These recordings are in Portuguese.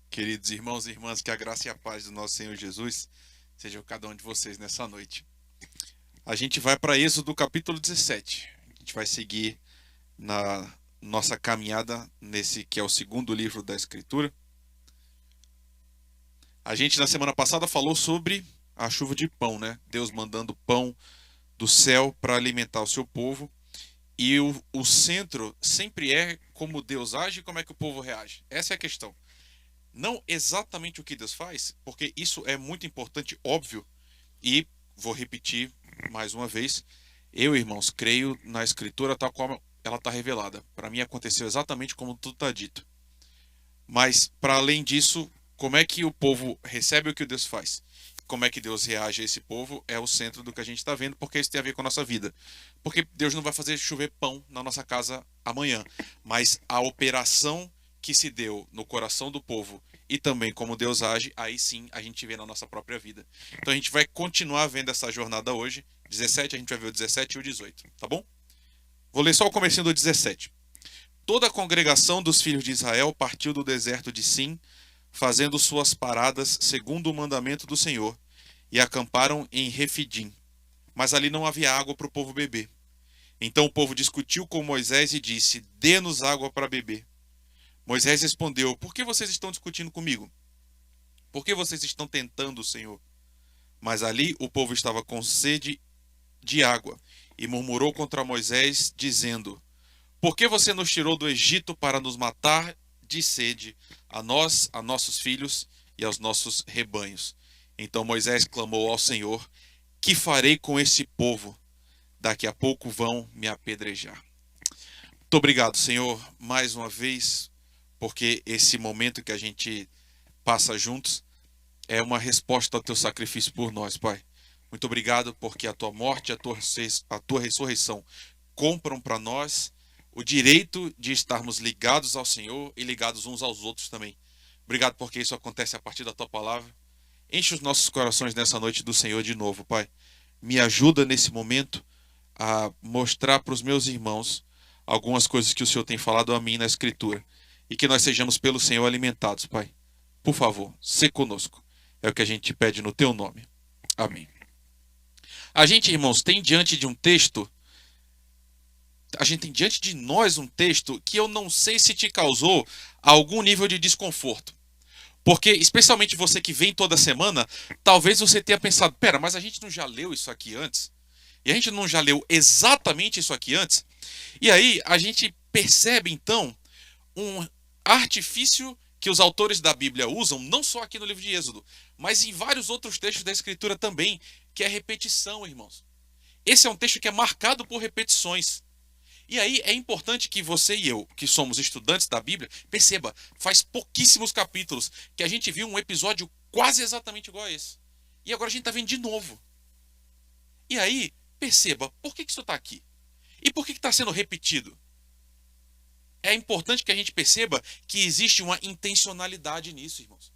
Queridos irmãos e irmãs, que a graça e a paz do nosso Senhor Jesus sejam com cada um de vocês nessa noite. A gente vai para Êxodo capítulo 17. A gente vai seguir na nossa caminhada nesse que é o segundo livro da Escritura. A gente na semana passada falou sobre a chuva de pão, né? Deus mandando pão do céu para alimentar o seu povo. E o centro sempre é como Deus age e como é que o povo reage. Essa é a questão. Não exatamente o que Deus faz, porque isso é muito importante, óbvio, e vou repetir mais uma vez. Eu, irmãos, creio na Escritura tal como ela está revelada. Para mim aconteceu exatamente como tudo está dito. Mas, para além disso, como é que o povo recebe o que Deus faz? Como é que Deus reage a esse povo é o centro do que a gente está vendo, porque isso tem a ver com a nossa vida. Porque Deus não vai fazer chover pão na nossa casa amanhã, mas a operação que se deu no coração do povo e também como Deus age, aí sim a gente vê na nossa própria vida. Então a gente vai continuar vendo essa jornada hoje. 17, a gente vai ver o 17 e o 18, tá bom? Vou ler só o comecinho do 17. Toda a congregação dos filhos de Israel partiu do deserto de Sim, fazendo suas paradas segundo o mandamento do Senhor, e acamparam em Refidim. Mas ali não havia água para o povo beber. Então o povo discutiu com Moisés e disse: Dê-nos água para beber. Moisés respondeu: Por que vocês estão discutindo comigo? Por que vocês estão tentando o Senhor? Mas ali o povo estava com sede de água e murmurou contra Moisés, dizendo: Por que você nos tirou do Egito para nos matar de sede, a nós, a nossos filhos e aos nossos rebanhos? Então Moisés clamou ao Senhor: Que farei com esse povo? Daqui a pouco vão me apedrejar. Muito obrigado, Senhor, mais uma vez, porque esse momento que a gente passa juntos é uma resposta ao teu sacrifício por nós, Pai. Muito obrigado porque a tua morte e a tua ressurreição compram para nós o direito de estarmos ligados ao Senhor e ligados uns aos outros também. Obrigado porque isso acontece a partir da tua palavra. Enche os nossos corações nessa noite do Senhor de novo, Pai. Me ajuda nesse momento a mostrar para os meus irmãos algumas coisas que o Senhor tem falado a mim na Escritura e que nós sejamos pelo Senhor alimentados, Pai. Por favor, se conosco. É o que a gente pede no teu nome. Amém. A gente, irmãos, tem diante de um texto, a gente tem diante de nós um texto que eu não sei se te causou algum nível de desconforto. Porque, especialmente você que vem toda semana, talvez você tenha pensado, pera, mas a gente não já leu isso aqui antes? E a gente não já leu exatamente isso aqui antes? E aí a gente percebe, então, um artifício que os autores da Bíblia usam, não só aqui no livro de Êxodo, mas em vários outros textos da Escritura também, que é repetição, irmãos. Esse é um texto que é marcado por repetições. E aí é importante que você e eu, que somos estudantes da Bíblia, perceba, faz pouquíssimos capítulos que a gente viu um episódio quase exatamente igual a esse. E agora a gente está vendo de novo. E aí, perceba, por que isso está aqui? E por que está sendo repetido? É importante que a gente perceba que existe uma intencionalidade nisso, irmãos.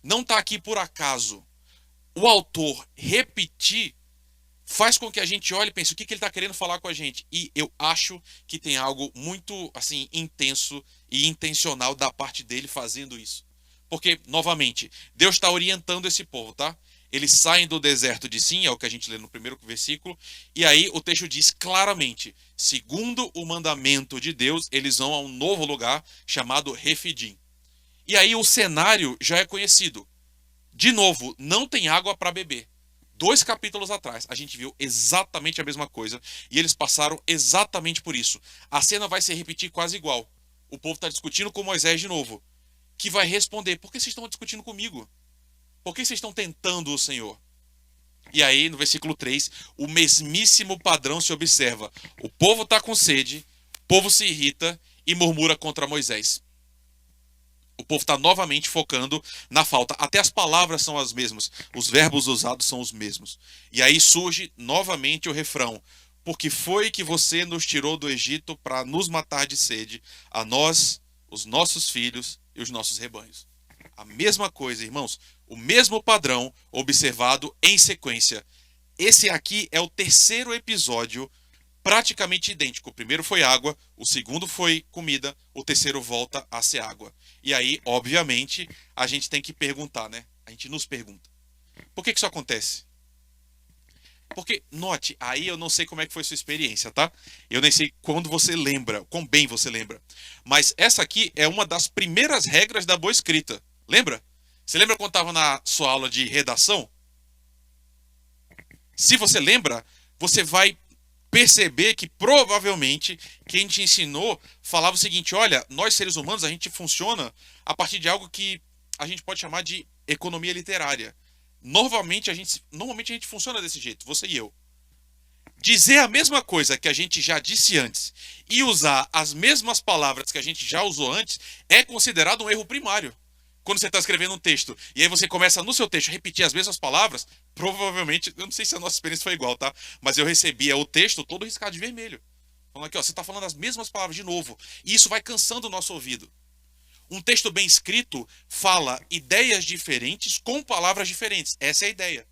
Não está aqui por acaso. O autor repetir faz com que a gente olhe e pense o que ele está querendo falar com a gente. E eu acho que tem algo muito assim intenso e intencional da parte dele fazendo isso. Porque, novamente, Deus está orientando esse povo, tá? Eles saem do deserto de Sim, é o que a gente lê no primeiro versículo, e aí o texto diz claramente, segundo o mandamento de Deus, eles vão a um novo lugar chamado Refidim. E aí o cenário já é conhecido. De novo, não tem água para beber. 2 capítulos atrás, a gente viu exatamente a mesma coisa e eles passaram exatamente por isso. A cena vai se repetir quase igual. O povo está discutindo com Moisés de novo, que vai responder: Por que vocês estão discutindo comigo? Por que vocês estão tentando o Senhor? E aí, no versículo 3, o mesmíssimo padrão se observa. O povo está com sede, o povo se irrita e murmura contra Moisés. O povo está novamente focando na falta. Até as palavras são as mesmas. Os verbos usados são os mesmos. E aí surge novamente o refrão: Porque foi que você nos tirou do Egito para nos matar de sede, a nós, os nossos filhos e os nossos rebanhos. A mesma coisa, irmãos. O mesmo padrão observado em sequência. Esse aqui é o terceiro episódio praticamente idêntico. O primeiro foi água, o segundo foi comida, o terceiro volta a ser água. E aí, obviamente, a gente tem que perguntar, né? A gente nos pergunta. Por que isso acontece? Porque, note, aí eu não sei como é que foi sua experiência, tá? Eu nem sei quando você lembra, quão bem você lembra. Mas essa aqui é uma das primeiras regras da boa escrita. Lembra? Você lembra quando estava na sua aula de redação? Se você lembra, você vai perceber que provavelmente quem te ensinou falava o seguinte: olha, nós seres humanos, a gente funciona a partir de algo que a gente pode chamar de economia literária. Normalmente a gente funciona desse jeito, você e eu. Dizer a mesma coisa que a gente já disse antes e usar as mesmas palavras que a gente já usou antes é considerado um erro primário. Quando você está escrevendo um texto e aí você começa no seu texto a repetir as mesmas palavras, provavelmente, eu não sei se a nossa experiência foi igual, tá? Mas eu recebia o texto todo riscado de vermelho. Falando aqui, ó, você está falando as mesmas palavras de novo. E isso vai cansando o nosso ouvido. Um texto bem escrito fala ideias diferentes com palavras diferentes. Essa é a ideia.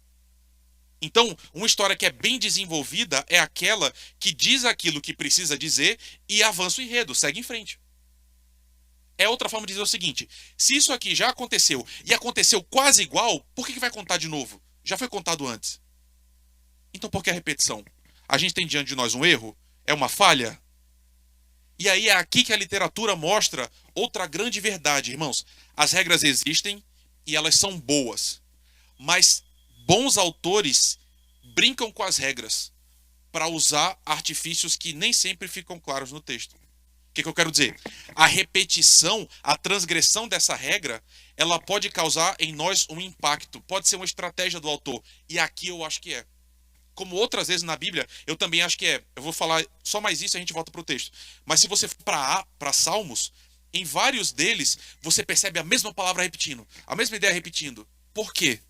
Então, uma história que é bem desenvolvida é aquela que diz aquilo que precisa dizer e avança o enredo, segue em frente. É outra forma de dizer o seguinte: se isso aqui já aconteceu e aconteceu quase igual, por que vai contar de novo? Já foi contado antes. Então por que a repetição? A gente tem diante de nós um erro? É uma falha? E aí é aqui que a literatura mostra outra grande verdade, irmãos. As regras existem e elas são boas. Mas bons autores brincam com as regras para usar artifícios que nem sempre ficam claros no texto. O que eu quero dizer? A repetição, a transgressão dessa regra, ela pode causar em nós um impacto, pode ser uma estratégia do autor. E aqui eu acho que é. Como outras vezes na Bíblia, eu também acho que é. Eu vou falar só mais isso e a gente volta para o texto. Mas se você for para Salmos, em vários deles, você percebe a mesma palavra repetindo, a mesma ideia repetindo. Por quê?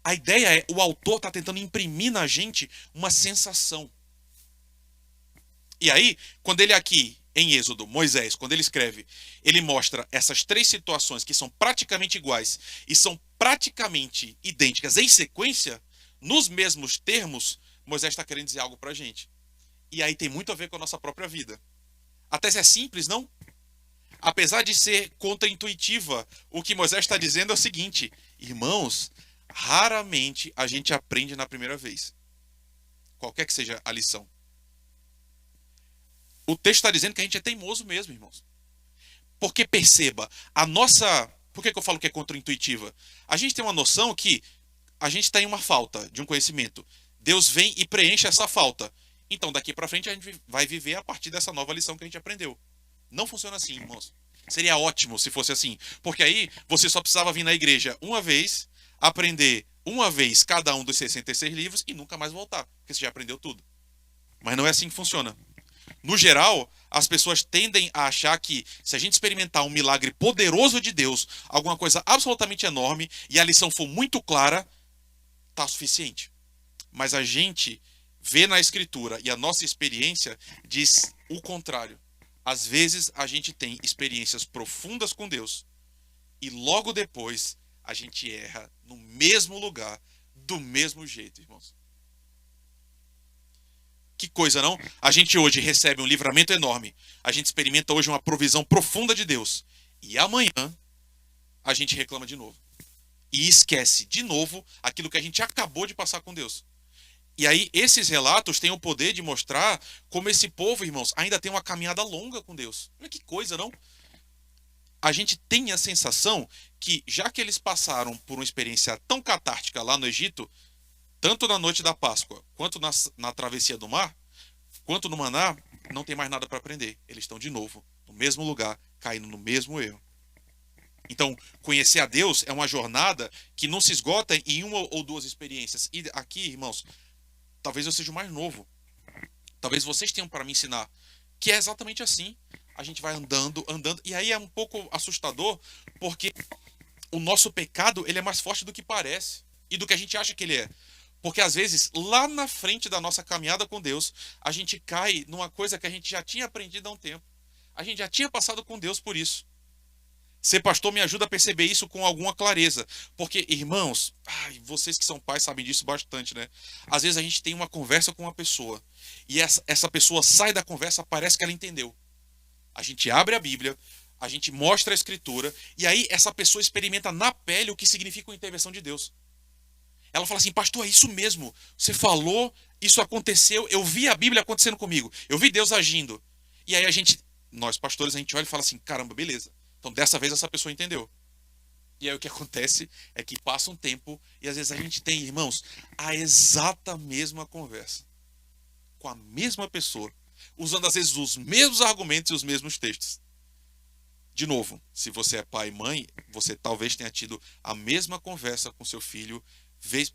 A ideia é, o autor está tentando imprimir na gente uma sensação. E aí, quando ele aqui, em Êxodo, Moisés, quando ele escreve, ele mostra essas três situações que são praticamente iguais e são praticamente idênticas em sequência, nos mesmos termos, Moisés está querendo dizer algo para a gente. E aí tem muito a ver com a nossa própria vida. A tese é simples, não? Apesar de ser contraintuitiva, o que Moisés está dizendo é o seguinte: irmãos, raramente a gente aprende na primeira vez. Qualquer que seja a lição. O texto está dizendo que a gente é teimoso mesmo, irmãos. Porque perceba, a nossa... Por que eu falo que é contraintuitiva? A gente tem uma noção que a gente está em uma falta de um conhecimento. Deus vem e preenche essa falta. Então, daqui para frente, a gente vai viver a partir dessa nova lição que a gente aprendeu. Não funciona assim, irmãos. Seria ótimo se fosse assim. Porque aí, você só precisava vir na igreja uma vez, aprender uma vez cada um dos 66 livros e nunca mais voltar. Porque você já aprendeu tudo. Mas não é assim que funciona. No geral, as pessoas tendem a achar que se a gente experimentar um milagre poderoso de Deus, alguma coisa absolutamente enorme, e a lição for muito clara, está suficiente. Mas a gente vê na Escritura e a nossa experiência diz o contrário. Às vezes a gente tem experiências profundas com Deus e logo depois a gente erra no mesmo lugar, do mesmo jeito, irmãos. Que coisa, não? A gente hoje recebe um livramento enorme. A gente experimenta hoje uma provisão profunda de Deus. E amanhã a gente reclama de novo. E esquece de novo aquilo que a gente acabou de passar com Deus. E aí esses relatos têm o poder de mostrar como esse povo, irmãos, ainda tem uma caminhada longa com Deus. Olha que coisa, não? A gente tem a sensação que, já que eles passaram por uma experiência tão catártica lá no Egito, tanto na noite da Páscoa, quanto na travessia do mar, quanto no maná, não tem mais nada para aprender. Eles estão de novo no mesmo lugar, caindo no mesmo erro. Então, conhecer a Deus é uma jornada que não se esgota em uma ou duas experiências. E aqui, irmãos, talvez eu seja o mais novo. Talvez vocês tenham para me ensinar que é exatamente assim. A gente vai andando, andando, e aí é um pouco assustador, porque o nosso pecado, ele é mais forte do que parece e do que a gente acha que ele é. Porque às vezes, lá na frente da nossa caminhada com Deus, a gente cai numa coisa que a gente já tinha aprendido há um tempo. A gente já tinha passado com Deus por isso. Ser pastor me ajuda a perceber isso com alguma clareza. Porque, irmãos, vocês que são pais sabem disso bastante, né? Às vezes a gente tem uma conversa com uma pessoa e essa pessoa sai da conversa, parece que ela entendeu. A gente abre a Bíblia, a gente mostra a Escritura e aí essa pessoa experimenta na pele o que significa uma intervenção de Deus. Ela fala assim, pastor, é isso mesmo. Você falou, isso aconteceu, eu vi a Bíblia acontecendo comigo. Eu vi Deus agindo. E aí nós pastores, a gente olha e fala assim, caramba, beleza. Então dessa vez essa pessoa entendeu. E aí o que acontece é que passa um tempo e às vezes a gente tem, irmãos, a exata mesma conversa. Com a mesma pessoa. Usando às vezes os mesmos argumentos e os mesmos textos. De novo, se você é pai e mãe, você talvez tenha tido a mesma conversa com seu filho.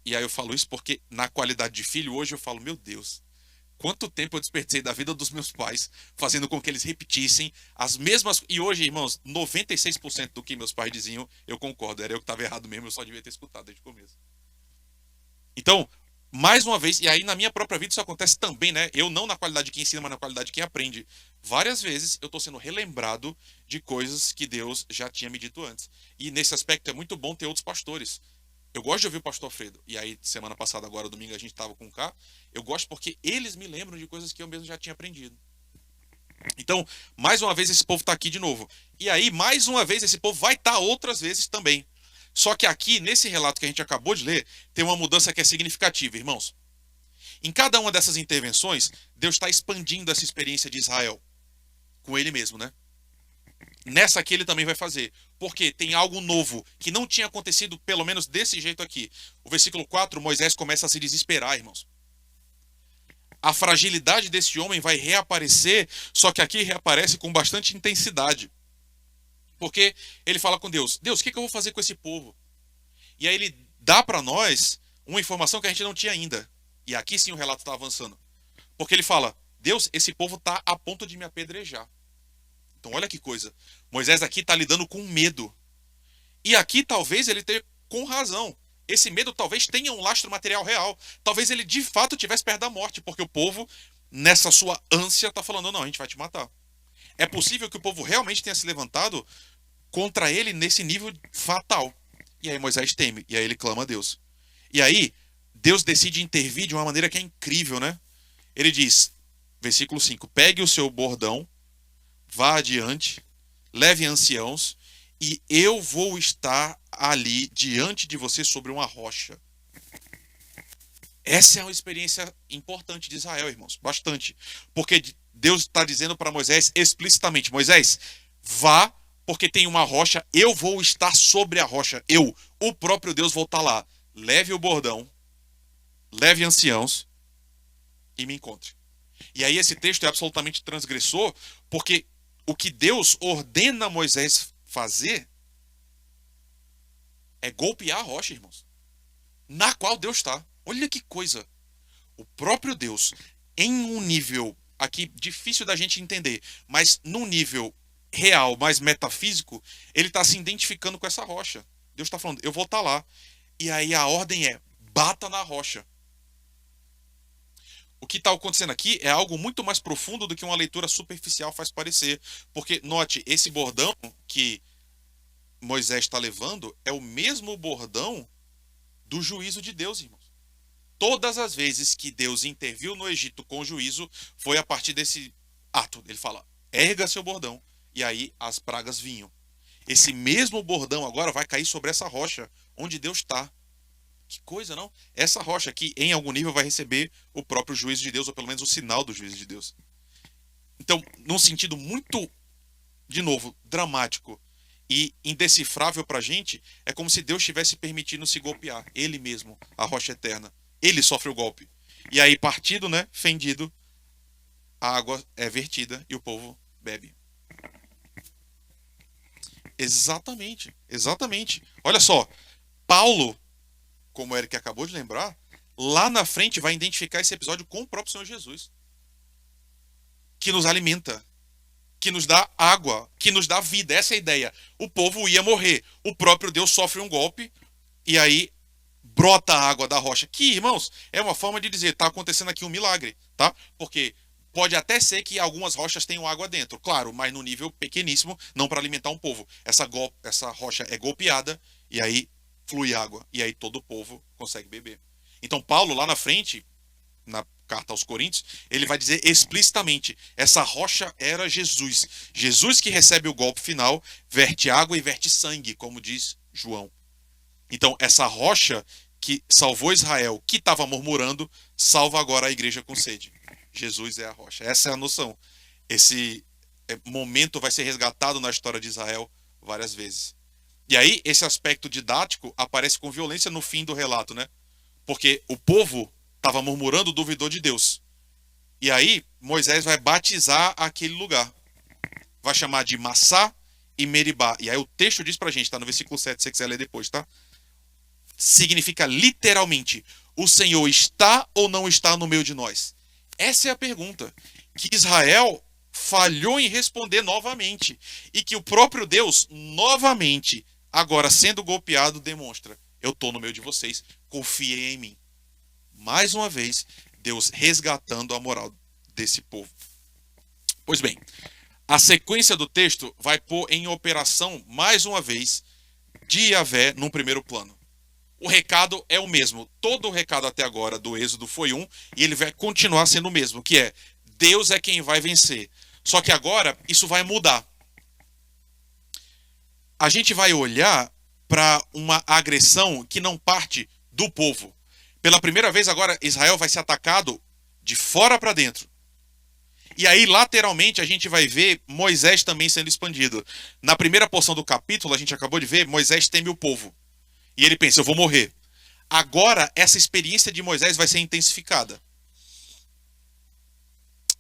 E aí eu falo isso porque na qualidade de filho, hoje eu falo, meu Deus, quanto tempo eu desperdicei da vida dos meus pais, fazendo com que eles repetissem as mesmas... E hoje, irmãos, 96% do que meus pais diziam, eu concordo. Era eu que estava errado mesmo, eu só devia ter escutado desde o começo. Então, mais uma vez, e aí na minha própria vida isso acontece também, né? Eu não na qualidade de quem ensina, mas na qualidade de quem aprende. Várias vezes eu estou sendo relembrado de coisas que Deus já tinha me dito antes. E nesse aspecto é muito bom ter outros pastores. Eu gosto de ouvir o pastor Alfredo. E aí, semana passada, agora, domingo, a gente estava com o K. Eu gosto porque eles me lembram de coisas que eu mesmo já tinha aprendido. Então, mais uma vez, esse povo está aqui de novo. E aí, mais uma vez, esse povo vai estar outras vezes também. Só que aqui, nesse relato que a gente acabou de ler, tem uma mudança que é significativa, irmãos. Em cada uma dessas intervenções, Deus está expandindo essa experiência de Israel. Com ele mesmo, né? Nessa aqui ele também vai fazer. Porque tem algo novo que não tinha acontecido, pelo menos desse jeito aqui. O versículo 4, Moisés começa a se desesperar, irmãos. A fragilidade desse homem vai reaparecer, só que aqui reaparece com bastante intensidade. Porque ele fala com Deus, Deus, o que eu vou fazer com esse povo? E aí ele dá para nós uma informação que a gente não tinha ainda. E aqui sim o relato está avançando. Porque ele fala, Deus, esse povo está a ponto de me apedrejar. Então olha que coisa. Moisés aqui está lidando com medo. E aqui talvez ele tenha com razão. Esse medo talvez tenha um lastro material real. Talvez ele de fato estivesse perto da morte, porque o povo, nessa sua ânsia, está falando, não, a gente vai te matar. É possível que o povo realmente tenha se levantado contra ele nesse nível fatal. E aí Moisés teme, e aí ele clama a Deus. E aí, Deus decide intervir de uma maneira que é incrível, né? Ele diz, versículo 5, pegue o seu bordão, vá adiante, leve anciãos, e eu vou estar ali diante de você sobre uma rocha. Essa é uma experiência importante de Israel, irmãos, bastante. Porque Deus está dizendo para Moisés explicitamente, Moisés, vá, porque tem uma rocha, eu vou estar sobre a rocha. Eu, o próprio Deus, vou estar lá. Leve o bordão, leve anciãos e me encontre. E aí esse texto é absolutamente transgressor, porque o que Deus ordena Moisés fazer é golpear a rocha, irmãos, na qual Deus está. Olha que coisa. O próprio Deus, em um nível aqui difícil da gente entender, mas num nível real, mais metafísico, ele está se identificando com essa rocha. Deus está falando, eu vou estar lá. E aí a ordem é, bata na rocha. O que está acontecendo aqui é algo muito mais profundo do que uma leitura superficial faz parecer. Porque, note, esse bordão que Moisés está levando é o mesmo bordão do juízo de Deus, irmãos. Todas as vezes que Deus interviu no Egito com juízo, foi a partir desse ato. Ele fala, erga seu bordão. E aí as pragas vinham. Esse mesmo bordão agora vai cair sobre essa rocha, onde Deus está. Que coisa, não? Essa rocha aqui, em algum nível, vai receber o próprio juízo de Deus, ou pelo menos o sinal do juízo de Deus. Então, num sentido muito, de novo, dramático e indecifrável pra gente, é como se Deus estivesse permitindo se golpear. Ele mesmo, a rocha eterna. Ele sofre o golpe. E aí, partido, né, fendido, a água é vertida e o povo bebe. Exatamente, exatamente. Olha só, Paulo, como o Eric acabou de lembrar, lá na frente vai identificar esse episódio com o próprio Senhor Jesus. Que nos alimenta, que nos dá água, que nos dá vida. Essa é a ideia. O povo ia morrer. O próprio Deus sofre um golpe e aí brota a água da rocha. Que, irmãos, é uma forma de dizer, está acontecendo aqui um milagre, tá? Porque Pode até ser que algumas rochas tenham água dentro, claro, mas no nível pequeníssimo, não para alimentar um povo. Essa rocha é golpeada e aí flui água. E aí todo o povo consegue beber. Então Paulo, lá na frente, na carta aos Coríntios, ele vai dizer explicitamente: essa rocha era Jesus. Jesus que recebe o golpe final, verte água e verte sangue, como diz João. Então, essa rocha que salvou Israel, que estava murmurando, salva agora a igreja com sede. Jesus é a rocha. Essa é a noção. Esse momento vai ser resgatado na história de Israel várias vezes. E aí, esse aspecto didático aparece com violência no fim do relato, né? Porque o povo estava murmurando, duvidou de Deus. E aí, Moisés vai batizar aquele lugar. Vai chamar de Massá e Meribá. E aí o texto diz pra gente, tá no versículo 7, se você quiser ler depois, tá? Significa literalmente: o Senhor está ou não está no meio de nós? Essa é a pergunta que Israel falhou em responder novamente. E que o próprio Deus, novamente, agora sendo golpeado, demonstra: eu estou no meio de vocês, confiem em mim. Mais uma vez, Deus resgatando a moral desse povo. Pois bem, a sequência do texto vai pôr em operação, mais uma vez, de Yahvé num primeiro plano. O recado é o mesmo. Todo o recado até agora do Êxodo foi um, e ele vai continuar sendo o mesmo, que é: Deus é quem vai vencer. Só que agora isso vai mudar. A gente vai olhar para uma agressão que não parte do povo. Pela primeira vez agora, Israel vai ser atacado de fora para dentro. E aí, lateralmente, a gente vai ver Moisés também sendo expandido. Na primeira porção do capítulo, a gente acabou de ver, Moisés teme o povo. E ele pensa: eu vou morrer. Agora, essa experiência de Moisés vai ser intensificada.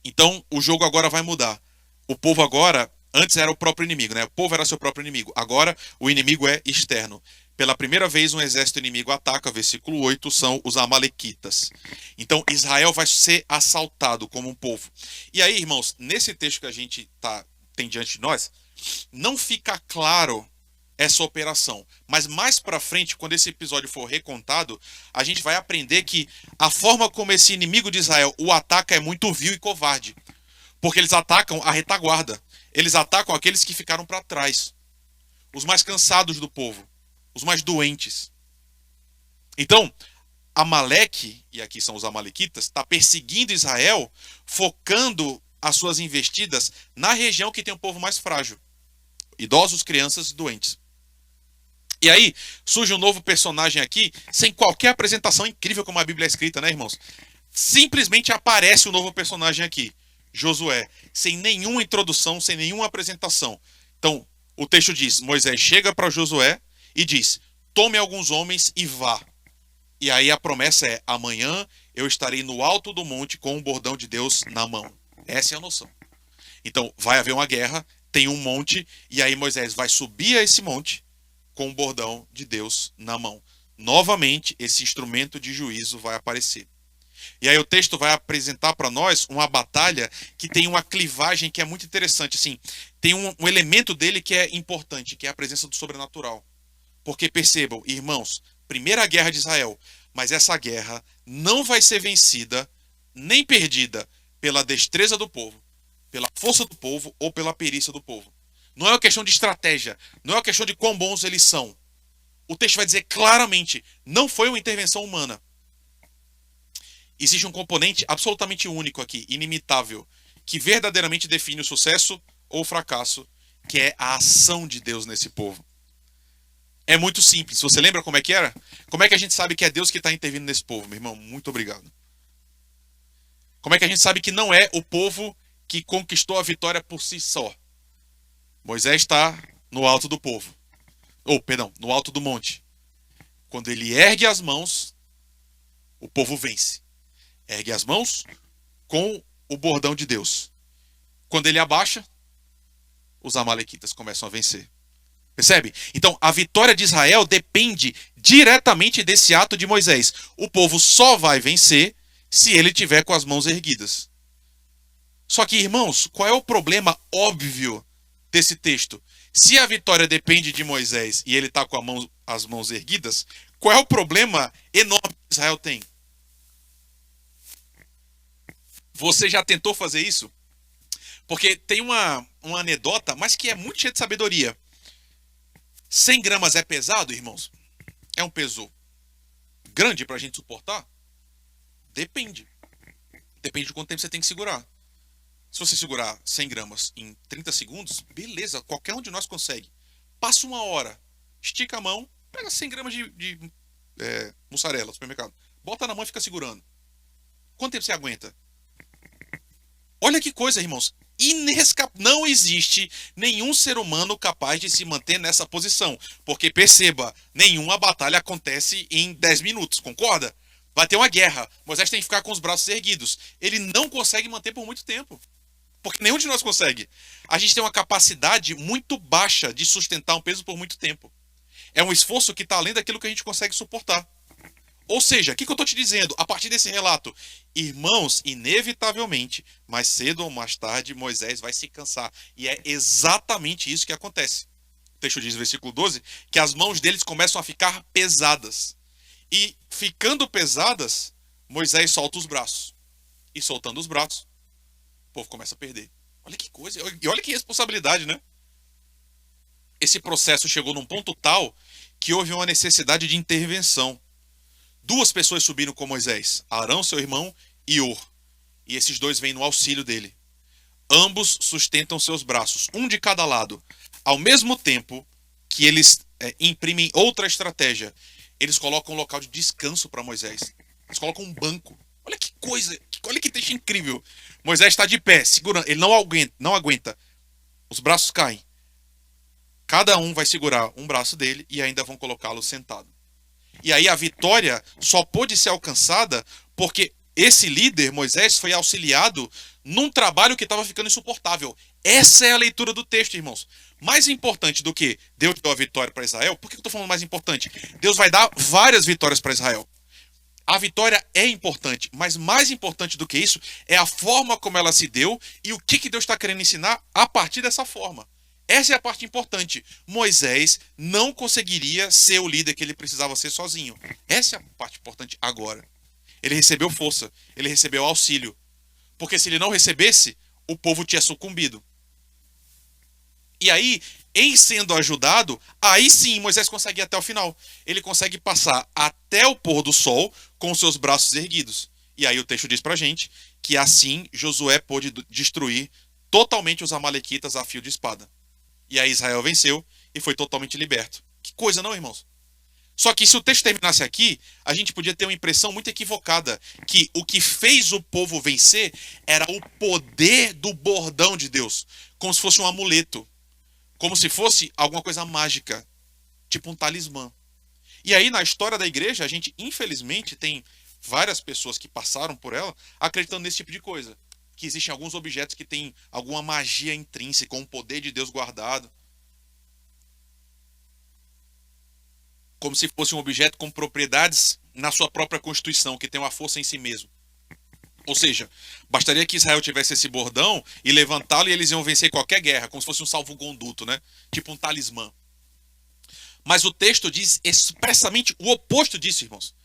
Então, o jogo agora vai mudar. O povo agora, antes era o próprio inimigo, né? O povo era seu próprio inimigo. Agora, o inimigo é externo. Pela primeira vez, um exército inimigo ataca, versículo 8, são os amalequitas. Então, Israel vai ser assaltado como um povo. E aí, irmãos, nesse texto que a gente tem diante de nós, não fica claro essa operação. Mas mais para frente, quando esse episódio for recontado, a gente vai aprender que a forma como esse inimigo de Israel o ataca é muito vil e covarde. Porque eles atacam a retaguarda. Eles atacam aqueles que ficaram para trás. Os mais cansados do povo. Os mais doentes. Então, Amaleque, e aqui são os amalequitas, está perseguindo Israel, focando as suas investidas na região que tem um povo mais frágil. Idosos, crianças e doentes. E aí, surge um novo personagem aqui, sem qualquer apresentação, incrível como a Bíblia é escrita, né, irmãos? Simplesmente aparece um novo personagem aqui, Josué, sem nenhuma introdução, sem nenhuma apresentação. Então, o texto diz: Moisés chega para Josué e diz: tome alguns homens e vá. E aí a promessa é: amanhã eu estarei no alto do monte com o bordão de Deus na mão. Essa é a noção. Então, vai haver uma guerra, tem um monte, e aí Moisés vai subir a esse monte com o bordão de Deus na mão. Novamente, esse instrumento de juízo vai aparecer. E aí o texto vai apresentar para nós uma batalha que tem uma clivagem que é muito interessante. Assim, tem um elemento dele que é importante, que é a presença do sobrenatural. Porque percebam, irmãos, primeira guerra de Israel, mas essa guerra não vai ser vencida nem perdida pela destreza do povo, pela força do povo ou pela perícia do povo. Não é uma questão de estratégia, não é uma questão de quão bons eles são. O texto vai dizer claramente: não foi uma intervenção humana. Existe um componente absolutamente único aqui, inimitável, que verdadeiramente define o sucesso ou o fracasso, que é a ação de Deus nesse povo. É muito simples. Você lembra como é que era? Como é que a gente sabe que é Deus que está intervindo nesse povo, meu irmão? Muito obrigado. Como é que a gente sabe que não é o povo que conquistou a vitória por si só? Moisés está no alto do povo. No alto do monte. Quando ele ergue as mãos, o povo vence. Ergue as mãos com o bordão de Deus. Quando ele abaixa, os amalequitas começam a vencer. Percebe? Então, a vitória de Israel depende diretamente desse ato de Moisés. O povo só vai vencer se ele tiver com as mãos erguidas. Só que, irmãos, qual é o problema óbvio desse texto? Se a vitória depende de Moisés e ele está com as mãos erguidas, qual é o problema enorme que Israel tem? Você já tentou fazer isso? Porque tem uma anedota, mas que é muito cheia de sabedoria. 100 gramas é pesado, irmãos? É um peso grande pra gente suportar? Depende. Depende de quanto tempo você tem que segurar. Se você segurar 100 gramas em 30 segundos, beleza, qualquer um de nós consegue. Passa uma hora, estica a mão, pega 100 gramas de mussarela do supermercado, bota na mão e fica segurando. Quanto tempo você aguenta? Olha que coisa, irmãos. Não existe nenhum ser humano capaz de se manter nessa posição. Porque perceba, nenhuma batalha acontece em 10 minutos, concorda? Vai ter uma guerra. Moisés tem que ficar com os braços erguidos. Ele não consegue manter por muito tempo. Porque nenhum de nós consegue. A gente tem uma capacidade muito baixa de sustentar um peso por muito tempo. É um esforço que está além daquilo que a gente consegue suportar. Ou seja, o que eu estou te dizendo a partir desse relato? Irmãos, inevitavelmente, mais cedo ou mais tarde, Moisés vai se cansar. E é exatamente isso que acontece. O texto diz, versículo 12, que as mãos deles começam a ficar pesadas. E ficando pesadas, Moisés solta os braços. E soltando os braços, o povo começa a perder. Olha que coisa, e olha que responsabilidade, né? Esse processo chegou num ponto tal que houve uma necessidade de intervenção. Duas pessoas subiram com Moisés, Arão, seu irmão, e Hur. E esses dois vêm no auxílio dele. Ambos sustentam seus braços, um de cada lado. Ao mesmo tempo que eles imprimem outra estratégia. Eles colocam um local de descanso para Moisés. Eles colocam um banco. Olha que coisa, olha que texto incrível. Moisés está de pé, segurando. Ele não aguenta. Os braços caem. Cada um vai segurar um braço dele e ainda vão colocá-lo sentado. E aí a vitória só pôde ser alcançada porque esse líder, Moisés, foi auxiliado num trabalho que estava ficando insuportável. Essa é a leitura do texto, irmãos. Mais importante do que Deus deu a vitória para Israel, por que eu estou falando mais importante? Deus vai dar várias vitórias para Israel. A vitória é importante, mas mais importante do que isso é a forma como ela se deu e o que Deus está querendo ensinar a partir dessa forma. Essa é a parte importante. Moisés não conseguiria ser o líder que ele precisava ser sozinho. Essa é a parte importante agora. Ele recebeu força, ele recebeu auxílio. Porque se ele não recebesse, o povo tinha sucumbido. E aí, em sendo ajudado, aí sim Moisés consegue ir até o final. Ele consegue passar até o pôr do sol com os seus braços erguidos. E aí o texto diz pra gente que assim Josué pôde destruir totalmente os amalequitas a fio de espada. E aí Israel venceu e foi totalmente liberto. Que coisa, não, irmãos? Só que se o texto terminasse aqui, a gente podia ter uma impressão muito equivocada, que o que fez o povo vencer era o poder do bordão de Deus, como se fosse um amuleto, como se fosse alguma coisa mágica, tipo um talismã. E aí na história da igreja, a gente infelizmente tem várias pessoas que passaram por ela acreditando nesse tipo de coisa. Que existem alguns objetos que têm alguma magia intrínseca, um poder de Deus guardado. Como se fosse um objeto com propriedades na sua própria constituição, que tem uma força em si mesmo. Ou seja, bastaria que Israel tivesse esse bordão e levantá-lo e eles iam vencer qualquer guerra, como se fosse um salvo-conduto, né? Tipo um talismã. Mas o texto diz expressamente o oposto disso, irmãos.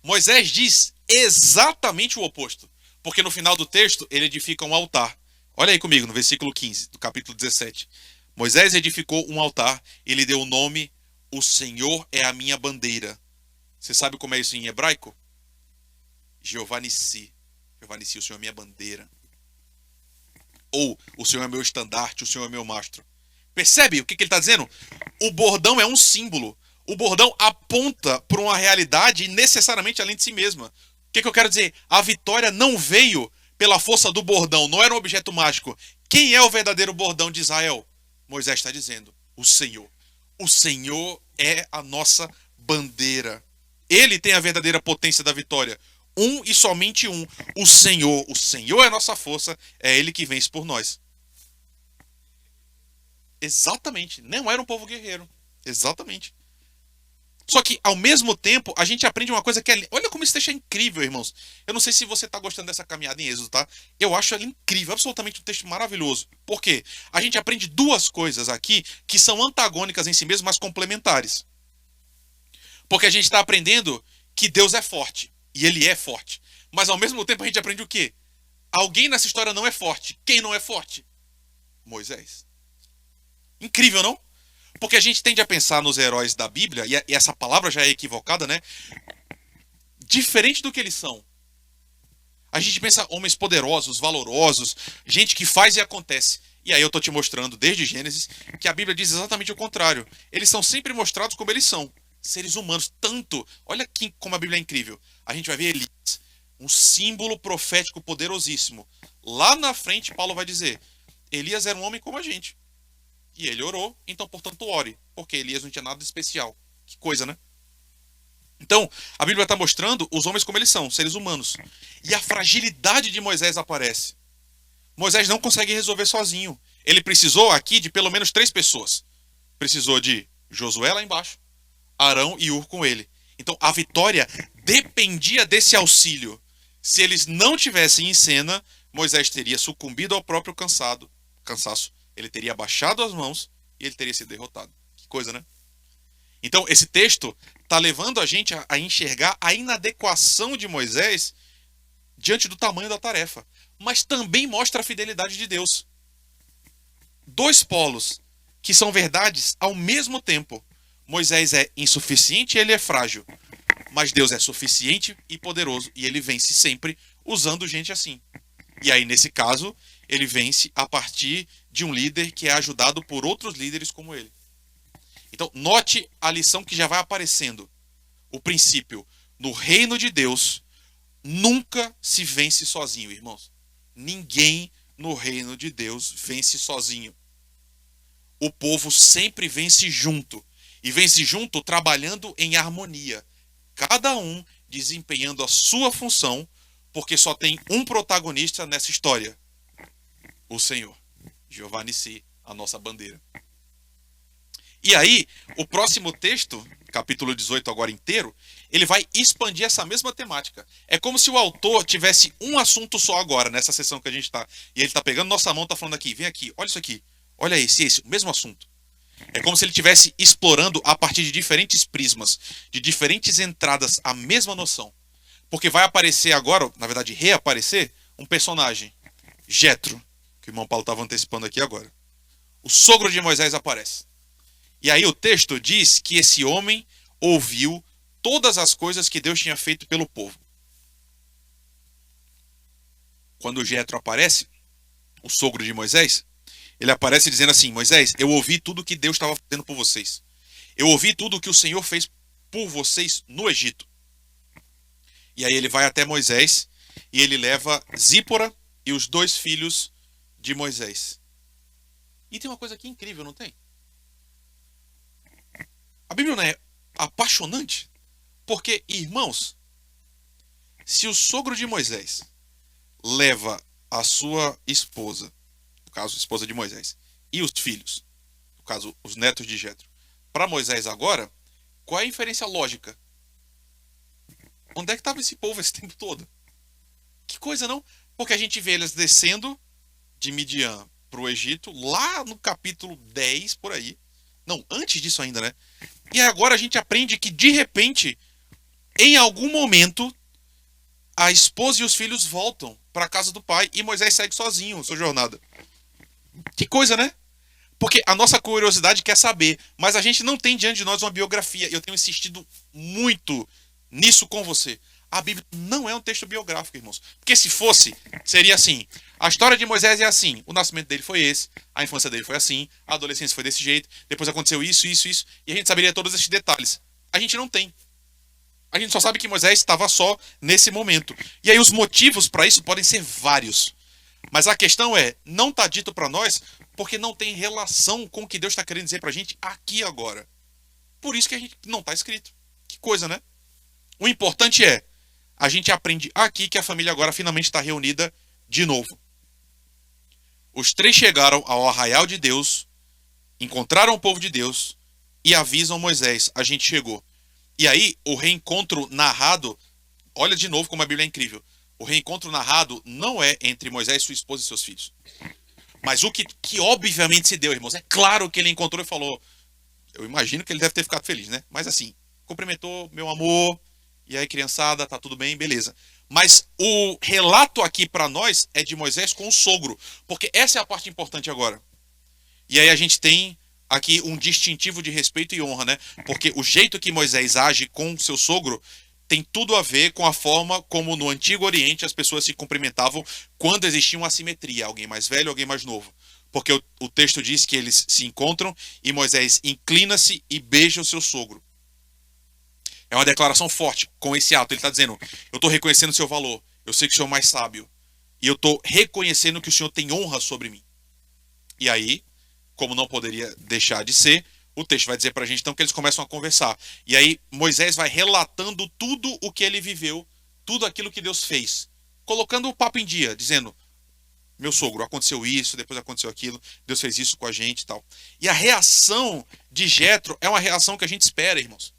Moisés diz exatamente o oposto. Porque no final do texto, ele edifica um altar. Olha aí comigo, no versículo 15, do capítulo 17. Moisés edificou um altar e lhe deu o nome, o Senhor é a minha bandeira. Você sabe como é isso em hebraico? Jeová Nissi. Jeová Nissi, o Senhor é minha bandeira. Ou, o Senhor é meu estandarte, o Senhor é meu mastro. Percebe o que ele está dizendo? O bordão é um símbolo. O bordão aponta para uma realidade necessariamente além de si mesma. O que eu quero dizer? A vitória não veio pela força do bordão, não era um objeto mágico. Quem é o verdadeiro bordão de Israel? Moisés está dizendo, o Senhor. O Senhor é a nossa bandeira. Ele tem a verdadeira potência da vitória. Um e somente um. O Senhor. O Senhor é a nossa força, é Ele que vence por nós. Exatamente. Não era um povo guerreiro. Exatamente. Só que, ao mesmo tempo, a gente aprende uma coisa que é... Olha como esse texto é incrível, irmãos. Eu não sei se você está gostando dessa caminhada em Êxodo, tá? Eu acho ela incrível, absolutamente um texto maravilhoso. Por quê? A gente aprende duas coisas aqui que são antagônicas em si mesmo, mas complementares. Porque a gente está aprendendo que Deus é forte. E Ele é forte. Mas, ao mesmo tempo, a gente aprende o quê? Alguém nessa história não é forte. Quem não é forte? Moisés. Incrível, não? Porque a gente tende a pensar nos heróis da Bíblia, e essa palavra já é equivocada, né? Diferente do que eles são. A gente pensa homens poderosos, valorosos, gente que faz e acontece. E aí eu tô te mostrando desde Gênesis que a Bíblia diz exatamente o contrário. Eles são sempre mostrados como eles são. Seres humanos, tanto. Olha aqui como a Bíblia é incrível. A gente vai ver Elias, um símbolo profético poderosíssimo. Lá na frente, Paulo vai dizer: Elias era um homem como a gente. E ele orou, então, portanto, ore. Porque Elias não tinha nada de especial. Que coisa, né? Então, a Bíblia está mostrando os homens como eles são, seres humanos. E a fragilidade de Moisés aparece. Moisés não consegue resolver sozinho. Ele precisou aqui de pelo menos 3 pessoas. Precisou de Josué lá embaixo, Arão e Hur com ele. Então, a vitória dependia desse auxílio. Se eles não tivessem em cena, Moisés teria sucumbido ao próprio cansaço. Ele teria baixado as mãos e ele teria sido derrotado. Que coisa, né? Então, esse texto está levando a gente a enxergar a inadequação de Moisés diante do tamanho da tarefa. Mas também mostra a fidelidade de Deus. 2 polos que são verdades ao mesmo tempo. Moisés é insuficiente e ele é frágil. Mas Deus é suficiente e poderoso. E ele vence sempre usando gente assim. E aí, nesse caso, ele vence a partir de um líder que é ajudado por outros líderes como ele. Então, note a lição que já vai aparecendo. O princípio: no reino de Deus, nunca se vence sozinho, irmãos. Ninguém no reino de Deus vence sozinho. O povo sempre vence junto. E vence junto trabalhando em harmonia. Cada um desempenhando a sua função, porque só tem um protagonista nessa história: o Senhor. Jeová Nissi, a nossa bandeira. E aí, o próximo texto, capítulo 18 agora inteiro, ele vai expandir essa mesma temática. É como se o autor tivesse um assunto só agora, nessa sessão que a gente está. E ele está pegando nossa mão e está falando aqui: vem aqui, olha isso aqui, olha esse, o mesmo assunto. É como se ele estivesse explorando a partir de diferentes prismas, de diferentes entradas, a mesma noção. Porque vai aparecer agora, na verdade reaparecer, um personagem, Jetro, que o irmão Paulo estava antecipando aqui agora. O sogro de Moisés aparece. E aí o texto diz que esse homem ouviu todas as coisas que Deus tinha feito pelo povo. Quando Jetro aparece, o sogro de Moisés, ele aparece dizendo assim: Moisés, eu ouvi tudo que Deus estava fazendo por vocês. Eu ouvi tudo que o Senhor fez por vocês no Egito. E aí ele vai até Moisés e ele leva Zípora e os 2 filhos de Moisés. E tem uma coisa aqui incrível, não tem? A Bíblia não é apaixonante? Porque, irmãos, se o sogro de Moisés leva a sua esposa, no caso, a esposa de Moisés, e os filhos, no caso, os netos de Jetro, para Moisés agora, qual é a inferência lógica? Onde é que estava esse povo esse tempo todo? Que coisa, não? Porque a gente vê eles descendo de Midian para o Egito, lá no capítulo 10, por aí. Não, antes disso ainda, né? E agora a gente aprende que, de repente, em algum momento, a esposa e os filhos voltam para a casa do pai e Moisés segue sozinho sua jornada. Que coisa, né? Porque a nossa curiosidade quer saber, mas a gente não tem diante de nós uma biografia. Eu tenho insistido muito nisso com você. A Bíblia não é um texto biográfico, irmãos. Porque se fosse, seria assim: a história de Moisés é assim, o nascimento dele foi esse, a infância dele foi assim, a adolescência foi desse jeito, depois aconteceu isso, e a gente saberia todos esses detalhes. A gente não tem. A gente só sabe que Moisés estava só nesse momento. E aí os motivos para isso podem ser vários. Mas a questão é, não está dito para nós porque não tem relação com o que Deus está querendo dizer para a gente aqui agora. Por isso que a gente não está escrito. Que coisa, né? O importante é, a gente aprende aqui que a família agora finalmente está reunida de novo. Os 3 chegaram ao arraial de Deus, encontraram o povo de Deus e avisam Moisés: a gente chegou. E aí, o reencontro narrado, olha de novo como a Bíblia é incrível. O reencontro narrado não é entre Moisés, sua esposa e seus filhos. Mas o que obviamente se deu, irmãos, é claro que ele encontrou e falou, eu imagino que ele deve ter ficado feliz, né? Mas assim, cumprimentou, meu amor, e aí criançada, tá tudo bem, beleza. Mas o relato aqui para nós é de Moisés com o sogro, porque essa é a parte importante agora. E aí a gente tem aqui um distintivo de respeito e honra, né? Porque o jeito que Moisés age com seu sogro tem tudo a ver com a forma como no Antigo Oriente as pessoas se cumprimentavam quando existia uma assimetria, alguém mais velho, alguém mais novo. Porque o texto diz que eles se encontram e Moisés inclina-se e beija o seu sogro. É uma declaração forte com esse ato. Ele está dizendo: eu estou reconhecendo o seu valor, eu sei que o senhor é mais sábio, e eu estou reconhecendo que o senhor tem honra sobre mim. E aí, como não poderia deixar de ser, o texto vai dizer para a gente então que eles começam a conversar. E aí Moisés vai relatando tudo o que ele viveu, tudo aquilo que Deus fez, colocando o papo em dia, dizendo: meu sogro, aconteceu isso, depois aconteceu aquilo, Deus fez isso com a gente e tal. E a reação de Jetro é uma reação que a gente espera, irmãos.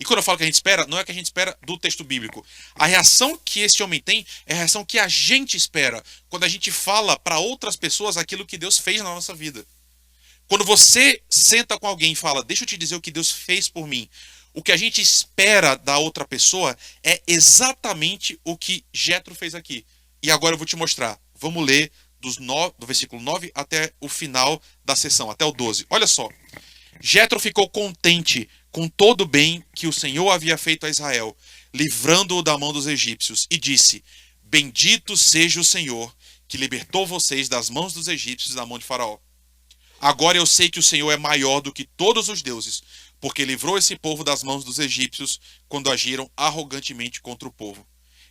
E quando eu falo que a gente espera, não é que a gente espera do texto bíblico. A reação que esse homem tem é a reação que a gente espera quando a gente fala para outras pessoas aquilo que Deus fez na nossa vida. Quando você senta com alguém e fala: deixa eu te dizer o que Deus fez por mim, o que a gente espera da outra pessoa é exatamente o que Jetro fez aqui. E agora eu vou te mostrar. Vamos ler do versículo 9 até o final da sessão, até o 12. Olha só. Jetro ficou contente com todo o bem que o Senhor havia feito a Israel, livrando-o da mão dos egípcios, e disse: bendito seja o Senhor, que libertou vocês das mãos dos egípcios e da mão de Faraó. Agora eu sei que o Senhor é maior do que todos os deuses, porque livrou esse povo das mãos dos egípcios quando agiram arrogantemente contra o povo.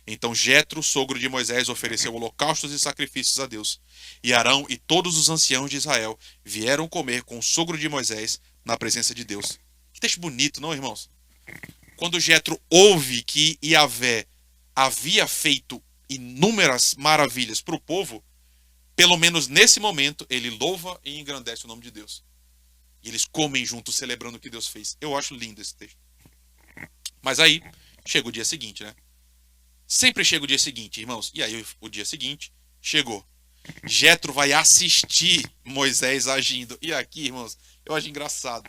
Então Jetro, sogro de Moisés, ofereceu holocaustos e sacrifícios a Deus. E Arão e todos os anciãos de Israel vieram comer com o sogro de Moisés na presença de Deus. Que texto bonito, não, irmãos? Quando Jetro ouve que Yahvé havia feito inúmeras maravilhas para o povo, pelo menos nesse momento, ele louva e engrandece o nome de Deus. E eles comem juntos, celebrando o que Deus fez. Eu acho lindo esse texto. Mas aí, chega o dia seguinte, né? Sempre chega o dia seguinte, irmãos. E aí, o dia seguinte chegou. Jetro vai assistir Moisés agindo. E aqui, irmãos, eu acho engraçado.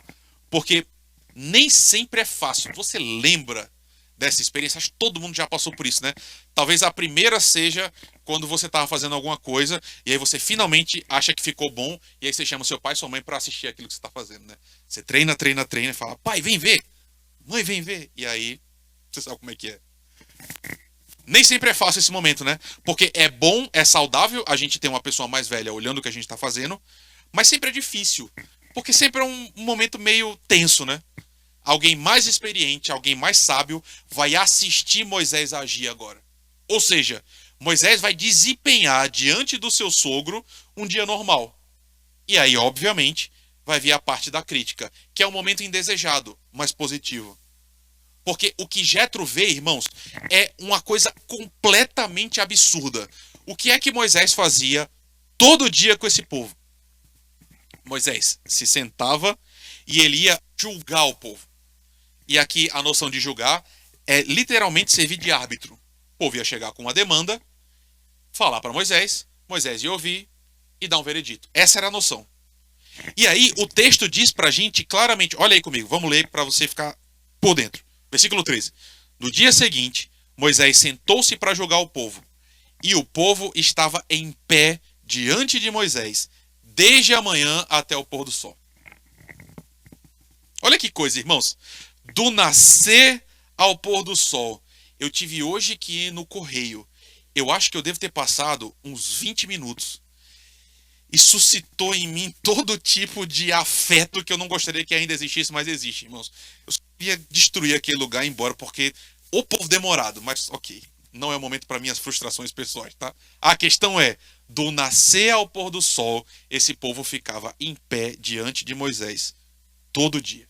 Porque nem sempre é fácil. Você lembra dessa experiência? Acho que todo mundo já passou por isso, né? Talvez a primeira seja quando você estava fazendo alguma coisa e aí você finalmente acha que ficou bom e aí você chama seu pai e sua mãe para assistir aquilo que você está fazendo, né? Você treina e fala: pai, vem ver. Mãe, vem ver. E aí, você sabe como é que é. Nem sempre é fácil esse momento, né? Porque é bom, é saudável a gente ter uma pessoa mais velha olhando o que a gente está fazendo, mas sempre é difícil. Porque sempre é um momento meio tenso, né? Alguém mais experiente, alguém mais sábio vai assistir Moisés agir agora. Ou seja, Moisés vai desempenhar diante do seu sogro um dia normal. E aí, obviamente, vai vir a parte da crítica, que é um momento indesejado, mas positivo. Porque o que Jetro vê, irmãos, é uma coisa completamente absurda. O que é que Moisés fazia todo dia com esse povo? Moisés se sentava e ele ia julgar o povo. E aqui a noção de julgar é literalmente servir de árbitro. O povo ia chegar com uma demanda, falar para Moisés, Moisés ia ouvir e dar um veredito. Essa era a noção. E aí o texto diz pra gente claramente, olha aí comigo, vamos ler para você ficar por dentro. Versículo 13. No dia seguinte, Moisés sentou-se para julgar o povo, e o povo estava em pé diante de Moisés, desde a manhã até o pôr do sol. Olha que coisa, irmãos. Do nascer ao pôr do sol. Eu tive hoje que ir no correio. Eu acho que eu devo ter passado uns 20 minutos. E suscitou em mim todo tipo de afeto que eu não gostaria que ainda existisse, mas existe, irmãos. Eu queria destruir aquele lugar e ir embora, porque o povo demorado, mas ok. Não é o momento para minhas frustrações pessoais, tá? A questão é, do nascer ao pôr do sol, esse povo ficava em pé diante de Moisés, todo dia.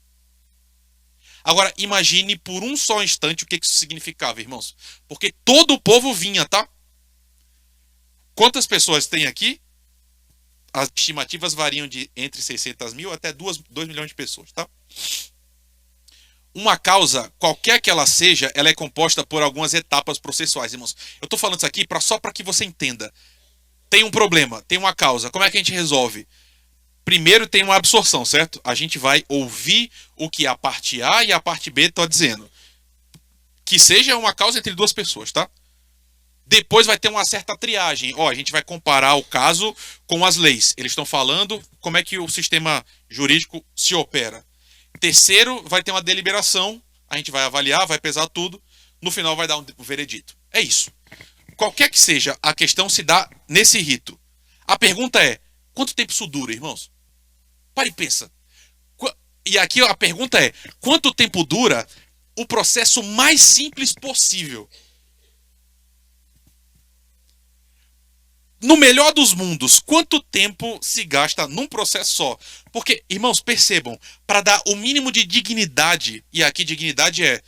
Agora, imagine por um só instante o que isso significava, irmãos. Porque todo o povo vinha, tá? Quantas pessoas tem aqui? As estimativas variam de entre 600 mil até 2 milhões de pessoas, tá? Uma causa, qualquer que ela seja, ela é composta por algumas etapas processuais, irmãos. Eu estou falando isso aqui só para que você entenda. Tem um problema, tem uma causa. Como é que a gente resolve? Primeiro tem uma absorção, certo? A gente vai ouvir o que a parte A e a parte B estão dizendo. Que seja uma causa entre duas pessoas, tá? Depois vai ter uma certa triagem. Ó, a gente vai comparar o caso com as leis. Eles estão falando como é que o sistema jurídico se opera. Terceiro, vai ter uma deliberação. A gente vai avaliar, vai pesar tudo. No final vai dar um veredito. É isso. Qualquer que seja, a questão se dá nesse rito. A pergunta é, quanto tempo isso dura, irmãos? Para e pensa. E aqui a pergunta é, quanto tempo dura o processo mais simples possível? No melhor dos mundos, quanto tempo se gasta num processo só? Porque, irmãos, percebam, para dar o mínimo de dignidade, e aqui dignidade é,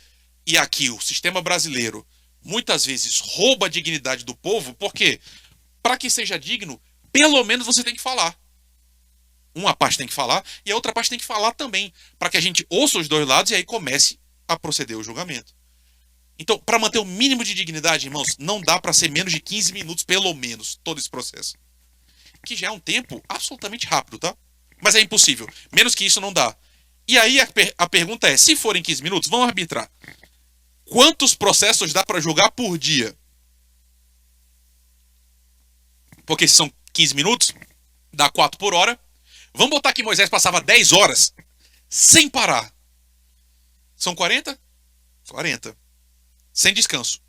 e aqui o sistema brasileiro muitas vezes rouba a dignidade do povo, porque para que seja digno, pelo menos você tem que falar. Uma parte tem que falar e a outra parte tem que falar também, para que a gente ouça os dois lados e aí comece a proceder o julgamento. Então, para manter o mínimo de dignidade, irmãos, não dá para ser menos de 15 minutos, pelo menos, todo esse processo. Que já é um tempo absolutamente rápido, tá? Mas é impossível. Menos que isso não dá. E aí a pergunta é, se forem 15 minutos, vamos arbitrar. Quantos processos dá para julgar por dia? Porque se são 15 minutos, dá 4 por hora. Vamos botar que Moisés passava 10 horas sem parar. São 40? 40. Sem descanso.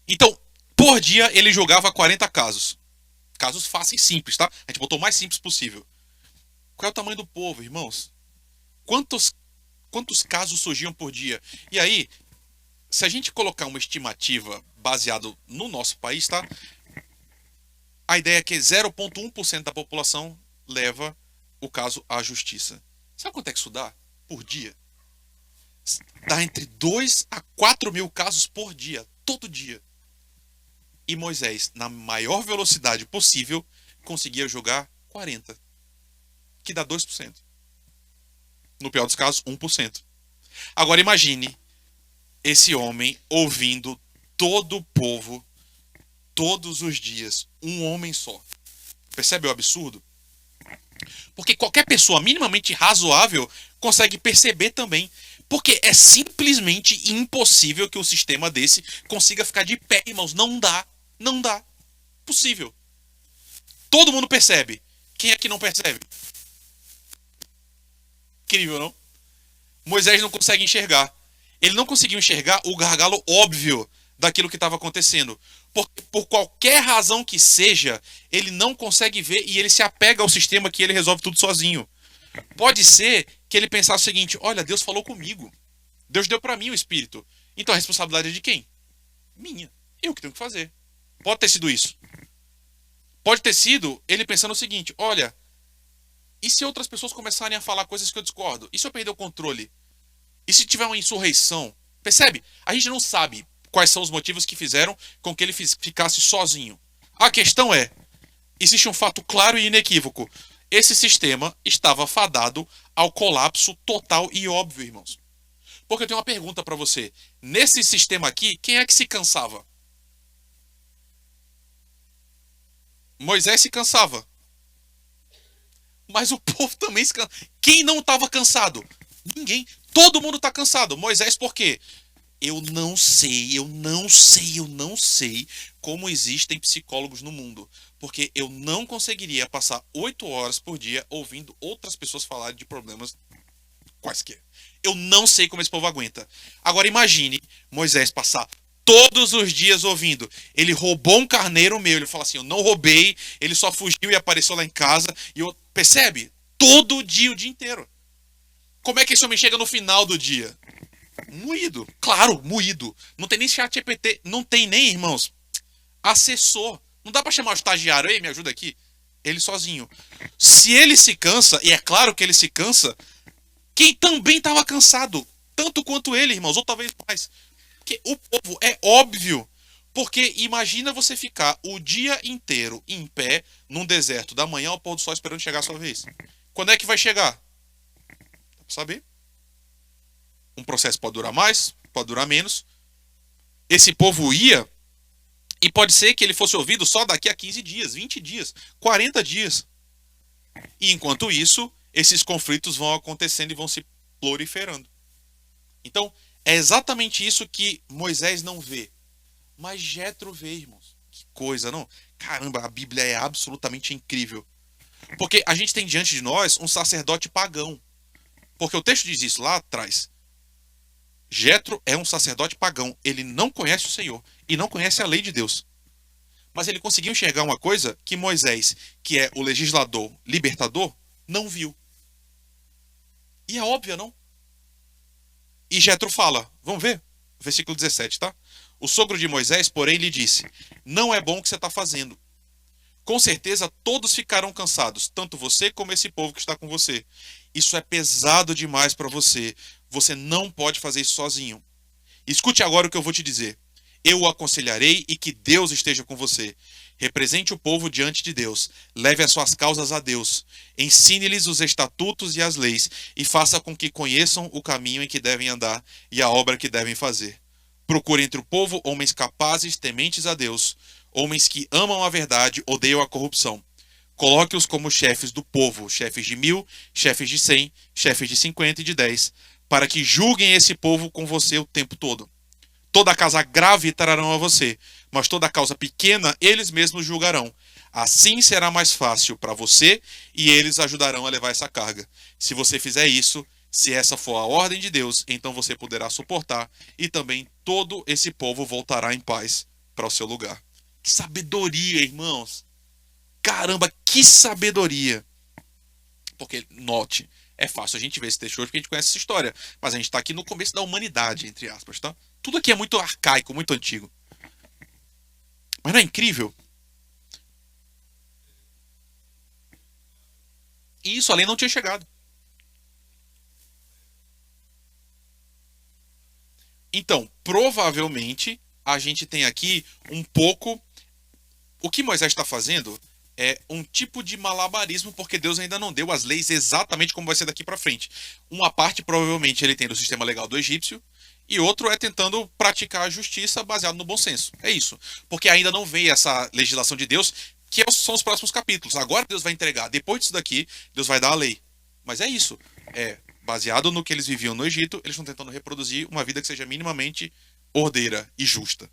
Então, por dia ele julgava 40 casos. Casos fáceis e simples, tá? A gente botou o mais simples possível. Qual é o tamanho do povo, irmãos? Quantos casos surgiam por dia? E aí, se a gente colocar uma estimativa baseada no nosso país, tá? A ideia é que 0,1% da população leva o caso à justiça. Sabe quanto é que isso dá por dia? Dá entre 2 a 4 mil casos por dia, todo dia. E Moisés, na maior velocidade possível, conseguia julgar 40, que dá 2%. No pior dos casos, 1%. Agora imagine esse homem ouvindo todo o povo todos os dias, um homem só. Percebe o absurdo? Porque qualquer pessoa minimamente razoável consegue perceber também. Porque é simplesmente impossível que um sistema desse consiga ficar de pé, irmãos. Não dá. Não dá. Possível. Todo mundo percebe. Quem é que não percebe? Incrível, não? Moisés não consegue enxergar. Ele não conseguiu enxergar o gargalo óbvio daquilo que estava acontecendo. Por qualquer razão que seja, ele não consegue ver e ele se apega ao sistema que ele resolve tudo sozinho. Pode ser que ele pensasse o seguinte, olha, Deus falou comigo. Deus deu para mim o Espírito. Então a responsabilidade é de quem? Minha. Eu que tenho que fazer. Pode ter sido isso. Pode ter sido ele pensando o seguinte, olha, e se outras pessoas começarem a falar coisas que eu discordo? E se eu perder o controle? E se tiver uma insurreição? Percebe? A gente não sabe quais são os motivos que fizeram com que ele ficasse sozinho. A questão é, existe um fato claro e inequívoco. Esse sistema estava fadado ao colapso total e óbvio, irmãos. Porque eu tenho uma pergunta para você. Nesse sistema aqui, quem é que se cansava? Moisés se cansava. Mas o povo também se cansava. Quem não estava cansado? Ninguém. Todo mundo está cansado. Moisés por quê? Eu não sei como existem psicólogos no mundo. Porque eu não conseguiria passar 8 horas por dia ouvindo outras pessoas falarem de problemas quaisquer. Eu não sei como esse povo aguenta. Agora imagine Moisés passar todos os dias ouvindo. Ele roubou um carneiro meu. Ele fala assim, eu não roubei. Ele só fugiu e apareceu lá em casa. E eu, percebe? Todo dia, o dia inteiro. Como é que esse homem chega no final do dia? Moído. Claro, moído. Não tem nem chat GPT. Não tem nem, irmãos, assessor. Não dá pra chamar o estagiário. Ei, me ajuda aqui. Ele sozinho. Se ele se cansa, e é claro que ele se cansa, quem também estava cansado, tanto quanto ele, irmãos, ou talvez mais. Porque o povo é óbvio. Porque imagina você ficar o dia inteiro em pé num deserto, da manhã ao pôr do sol esperando chegar a sua vez. Quando é que vai chegar? Dá pra saber. Um processo pode durar mais, pode durar menos. Esse povo ia, e pode ser que ele fosse ouvido só daqui a 15 dias, 20 dias, 40 dias. E enquanto isso, esses conflitos vão acontecendo e vão se proliferando. Então, é exatamente isso que Moisés não vê. Mas Jetro vê, irmãos. Que coisa, não? Caramba, a Bíblia é absolutamente incrível. Porque a gente tem diante de nós um sacerdote pagão. Porque o texto diz isso lá atrás. Jetro é um sacerdote pagão. Ele não conhece o Senhor e não conhece a lei de Deus. Mas ele conseguiu enxergar uma coisa que Moisés, que é o legislador libertador, não viu. E é óbvio, não? E Jetro fala, vamos ver? Versículo 17, tá? O sogro de Moisés, porém, lhe disse: não é bom o que você está fazendo. Com certeza todos ficarão cansados, tanto você como esse povo que está com você. Isso é pesado demais para você. Você não pode fazer isso sozinho. Escute agora o que eu vou te dizer. Eu o aconselharei e que Deus esteja com você. Represente o povo diante de Deus. Leve as suas causas a Deus. Ensine-lhes os estatutos e as leis e faça com que conheçam o caminho em que devem andar e a obra que devem fazer. Procure entre o povo homens capazes, tementes a Deus, homens que amam a verdade, odeiam a corrupção. Coloque-os como chefes do povo, chefes de 1.000, chefes de 100, chefes de 50 e de 10, para que julguem esse povo com você o tempo todo. Toda causa grave trarão a você, mas toda causa pequena eles mesmos julgarão. Assim será mais fácil para você e eles ajudarão a levar essa carga. Se você fizer isso, se essa for a ordem de Deus, então você poderá suportar e também todo esse povo voltará em paz para o seu lugar. Que sabedoria, irmãos! Caramba, que sabedoria! Porque, note, é fácil a gente ver esse texto hoje porque a gente conhece essa história. Mas a gente está aqui no começo da humanidade, entre aspas, tá? Tudo aqui é muito arcaico, muito antigo. Mas não é incrível? E isso, a lei não tinha chegado. Então, provavelmente, a gente tem aqui um pouco. O que Moisés está fazendo é um tipo de malabarismo, porque Deus ainda não deu as leis exatamente como vai ser daqui para frente. Uma parte, provavelmente, ele tem do sistema legal do egípcio, e outro é tentando praticar a justiça baseado no bom senso. É isso. Porque ainda não veio essa legislação de Deus, que são os próximos capítulos. Agora Deus vai entregar. Depois disso daqui, Deus vai dar a lei. Mas é isso. É baseado no que eles viviam no Egito, eles estão tentando reproduzir uma vida que seja minimamente ordeira e justa.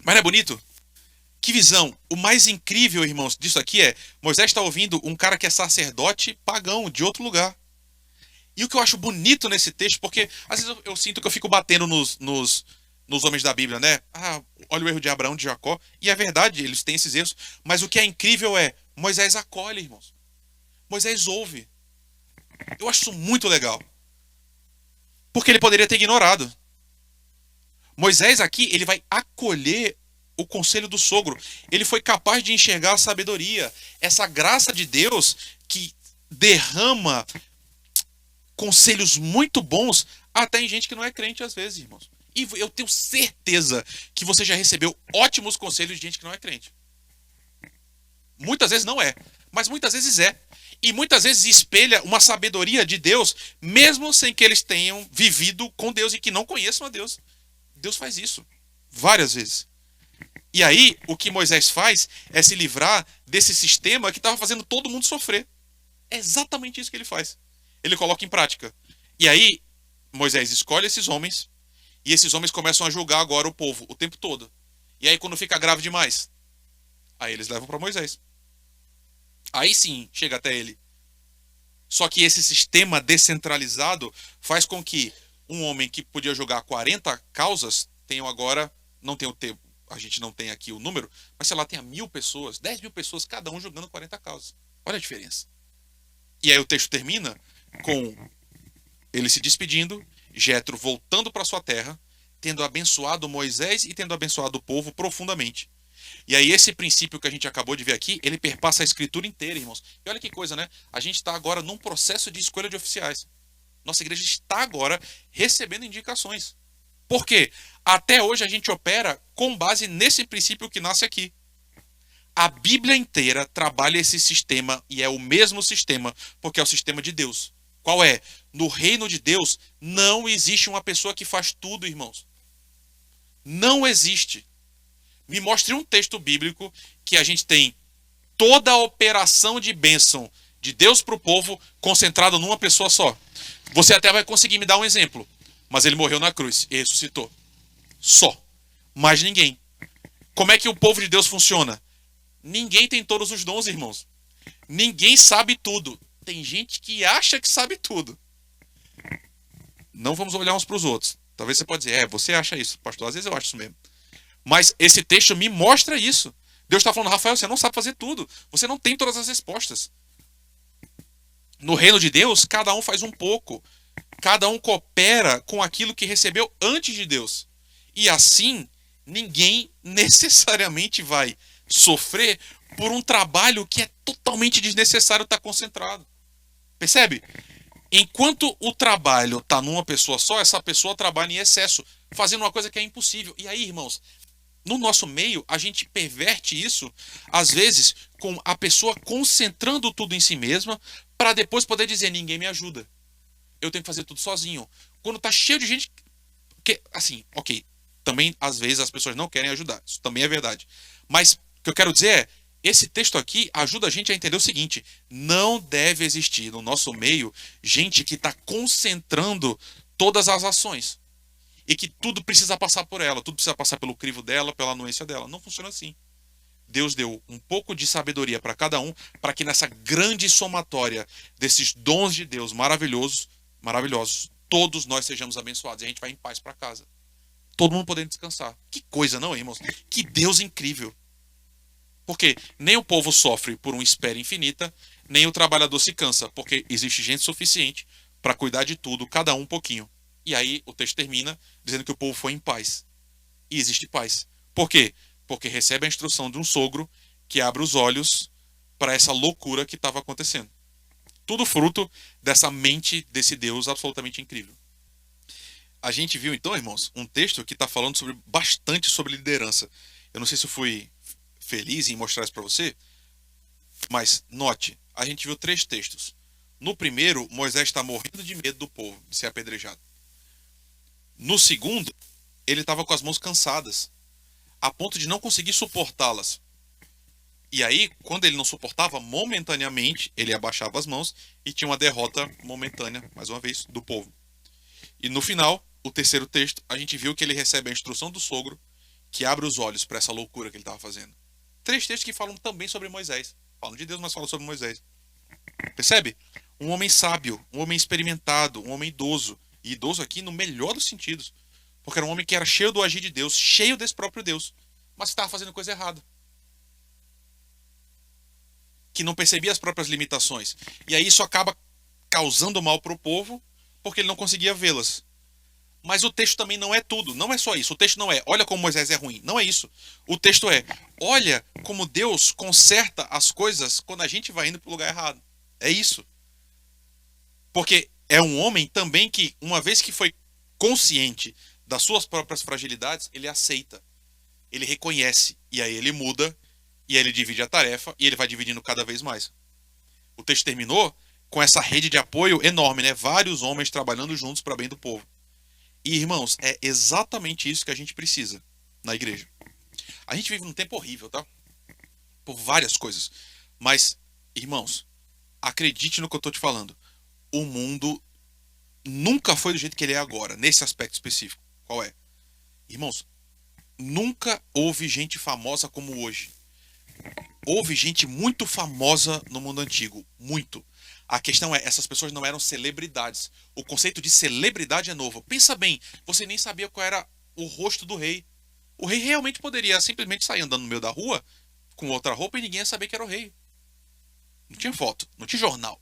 Mas não é bonito? Que visão! O mais incrível, irmãos, disso aqui é Moisés está ouvindo um cara que é sacerdote pagão de outro lugar. E o que eu acho bonito nesse texto, porque às vezes eu sinto que eu fico batendo nos homens da Bíblia, né? Ah, olha o erro de Abraão, de Jacó. E é verdade, eles têm esses erros. Mas o que é incrível é Moisés acolhe, irmãos. Moisés ouve. Eu acho isso muito legal. Porque ele poderia ter ignorado. Moisés aqui, ele vai acolher o conselho do sogro. Ele foi capaz de enxergar a sabedoria, essa graça de Deus que derrama conselhos muito bons até em gente que não é crente às vezes, irmãos. E eu tenho certeza que você já recebeu ótimos conselhos de gente que não é crente. Muitas vezes não é, mas muitas vezes é. E muitas vezes espelha uma sabedoria de Deus, mesmo sem que eles tenham vivido com Deus e que não conheçam a Deus. Deus faz isso várias vezes. E aí, o que Moisés faz é se livrar desse sistema que estava fazendo todo mundo sofrer. É exatamente isso que ele faz. Ele coloca em prática. E aí, Moisés escolhe esses homens, e esses homens começam a julgar agora o povo o tempo todo. E aí, quando fica grave demais, aí eles levam para Moisés. Aí sim, chega até ele. Só que esse sistema descentralizado faz com que um homem que podia julgar 40 causas, tenham agora, não tem o tempo, a gente não tem aqui o número, mas sei lá, tenha 1.000 pessoas, 10.000 pessoas, cada um julgando 40 causas. Olha a diferença. E aí o texto termina com ele se despedindo, Jetro voltando para sua terra, tendo abençoado Moisés e tendo abençoado o povo profundamente. E aí esse princípio que a gente acabou de ver aqui, ele perpassa a escritura inteira, irmãos. E olha que coisa, né? A gente está agora num processo de escolha de oficiais. Nossa igreja está agora recebendo indicações. Por quê? Até hoje a gente opera com base nesse princípio que nasce aqui. A Bíblia inteira trabalha esse sistema e é o mesmo sistema, porque é o sistema de Deus. Qual é? No reino de Deus não existe uma pessoa que faz tudo, irmãos. Não existe. Me mostre um texto bíblico que a gente tem toda a operação de bênção de Deus para o povo concentrada numa pessoa só. Você até vai conseguir me dar um exemplo, mas ele morreu na cruz e ressuscitou. Só. mais ninguém. Como é que o povo de Deus funciona? Ninguém tem todos os dons, irmãos. Ninguém sabe tudo. Tem gente que acha que sabe tudo. Não vamos olhar uns para os outros. Talvez você pode dizer, você acha isso, pastor. Às vezes eu acho isso mesmo. Mas esse texto me mostra isso. Deus está falando, Rafael, você não sabe fazer tudo. Você não tem todas as respostas. No reino de Deus, cada um faz um pouco. Cada um coopera com aquilo que recebeu antes de Deus. E assim, ninguém necessariamente vai sofrer por um trabalho que é totalmente desnecessário estar concentrado. Percebe? Enquanto o trabalho está numa pessoa só, essa pessoa trabalha em excesso, fazendo uma coisa que é impossível. E aí, irmãos, no nosso meio, a gente perverte isso, às vezes, com a pessoa concentrando tudo em si mesma, para depois poder dizer, ninguém me ajuda. Eu tenho que fazer tudo sozinho. Quando tá cheio de gente que, assim, ok, também às vezes as pessoas não querem ajudar. Isso também é verdade. Mas o que eu quero dizer é, esse texto aqui ajuda a gente a entender o seguinte: não deve existir no nosso meio gente que está concentrando todas as ações. E que tudo precisa passar por ela, tudo precisa passar pelo crivo dela, pela anuência dela. Não funciona assim. Deus deu um pouco de sabedoria para cada um, para que nessa grande somatória desses dons de Deus maravilhosos, todos nós sejamos abençoados e a gente vai em paz para casa. Todo mundo podendo descansar. Que coisa, não, irmãos? Que Deus incrível. Porque nem o povo sofre por uma espera infinita, nem o trabalhador se cansa, porque existe gente suficiente para cuidar de tudo, cada um pouquinho. E aí o texto termina dizendo que o povo foi em paz. E existe paz. Por quê? Porque recebe a instrução de um sogro que abre os olhos para essa loucura que estava acontecendo. Tudo fruto dessa mente desse Deus absolutamente incrível. A gente viu então, irmãos, um texto que está falando bastante sobre liderança. Eu não sei se eu fui feliz em mostrar isso para você, mas note, a gente viu 3 textos. No primeiro, Moisés está morrendo de medo do povo, de ser apedrejado. No segundo, ele estava com as mãos cansadas, a ponto de não conseguir suportá-las. E aí, quando ele não suportava, momentaneamente, ele abaixava as mãos e tinha uma derrota momentânea, mais uma vez, do povo. E no final, o terceiro texto, a gente viu que ele recebe a instrução do sogro, que abre os olhos para essa loucura que ele estava fazendo. 3 textos que falam também sobre Moisés. Falam de Deus, mas falam sobre Moisés. Percebe? Um homem sábio, um homem experimentado, um homem idoso. E idoso aqui no melhor dos sentidos. Porque era um homem que era cheio do agir de Deus, cheio desse próprio Deus, mas estava fazendo coisa errada. Que não percebia as próprias limitações. E aí isso acaba causando mal para o povo, porque ele não conseguia vê-las. Mas o texto também não é tudo, não é só isso. O texto não é, olha como Moisés é ruim. Não é isso. O texto é, olha como Deus conserta as coisas quando a gente vai indo para o lugar errado. É isso. Porque é um homem também que, uma vez que foi consciente das suas próprias fragilidades, ele aceita. Ele reconhece. E aí ele muda. E aí ele divide a tarefa. E ele vai dividindo cada vez mais. O texto terminou com essa rede de apoio enorme, né? Vários homens trabalhando juntos para bem do povo. E, irmãos, é exatamente isso que a gente precisa na igreja. A gente vive num tempo horrível, tá? Por várias coisas. Mas, irmãos, acredite no que eu tô te falando. O mundo nunca foi do jeito que ele é agora, nesse aspecto específico. Qual é? Irmãos, nunca houve gente famosa como hoje. Houve gente muito famosa no mundo antigo. Muito. A questão é, essas pessoas não eram celebridades. O conceito de celebridade é novo. Pensa bem, você nem sabia qual era o rosto do rei. O rei realmente poderia simplesmente sair andando no meio da rua com outra roupa e ninguém ia saber que era o rei. Não tinha foto, não tinha jornal.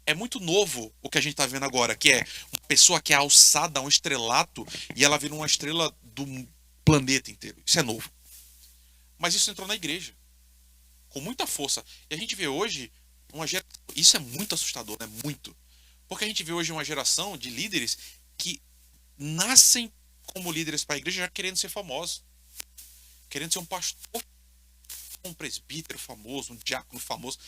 É muito novo o que a gente está vendo agora, que é uma pessoa que é alçada a um estrelato e ela vira uma estrela do planeta inteiro. Isso é novo. Mas isso entrou na igreja. Com muita força. E a gente vê hoje uma geração... Isso é muito assustador, né? Muito. Porque a gente vê hoje uma geração de líderes que nascem como líderes para a igreja já querendo ser famosos. Querendo ser um pastor, um presbítero famoso, um diácono famoso.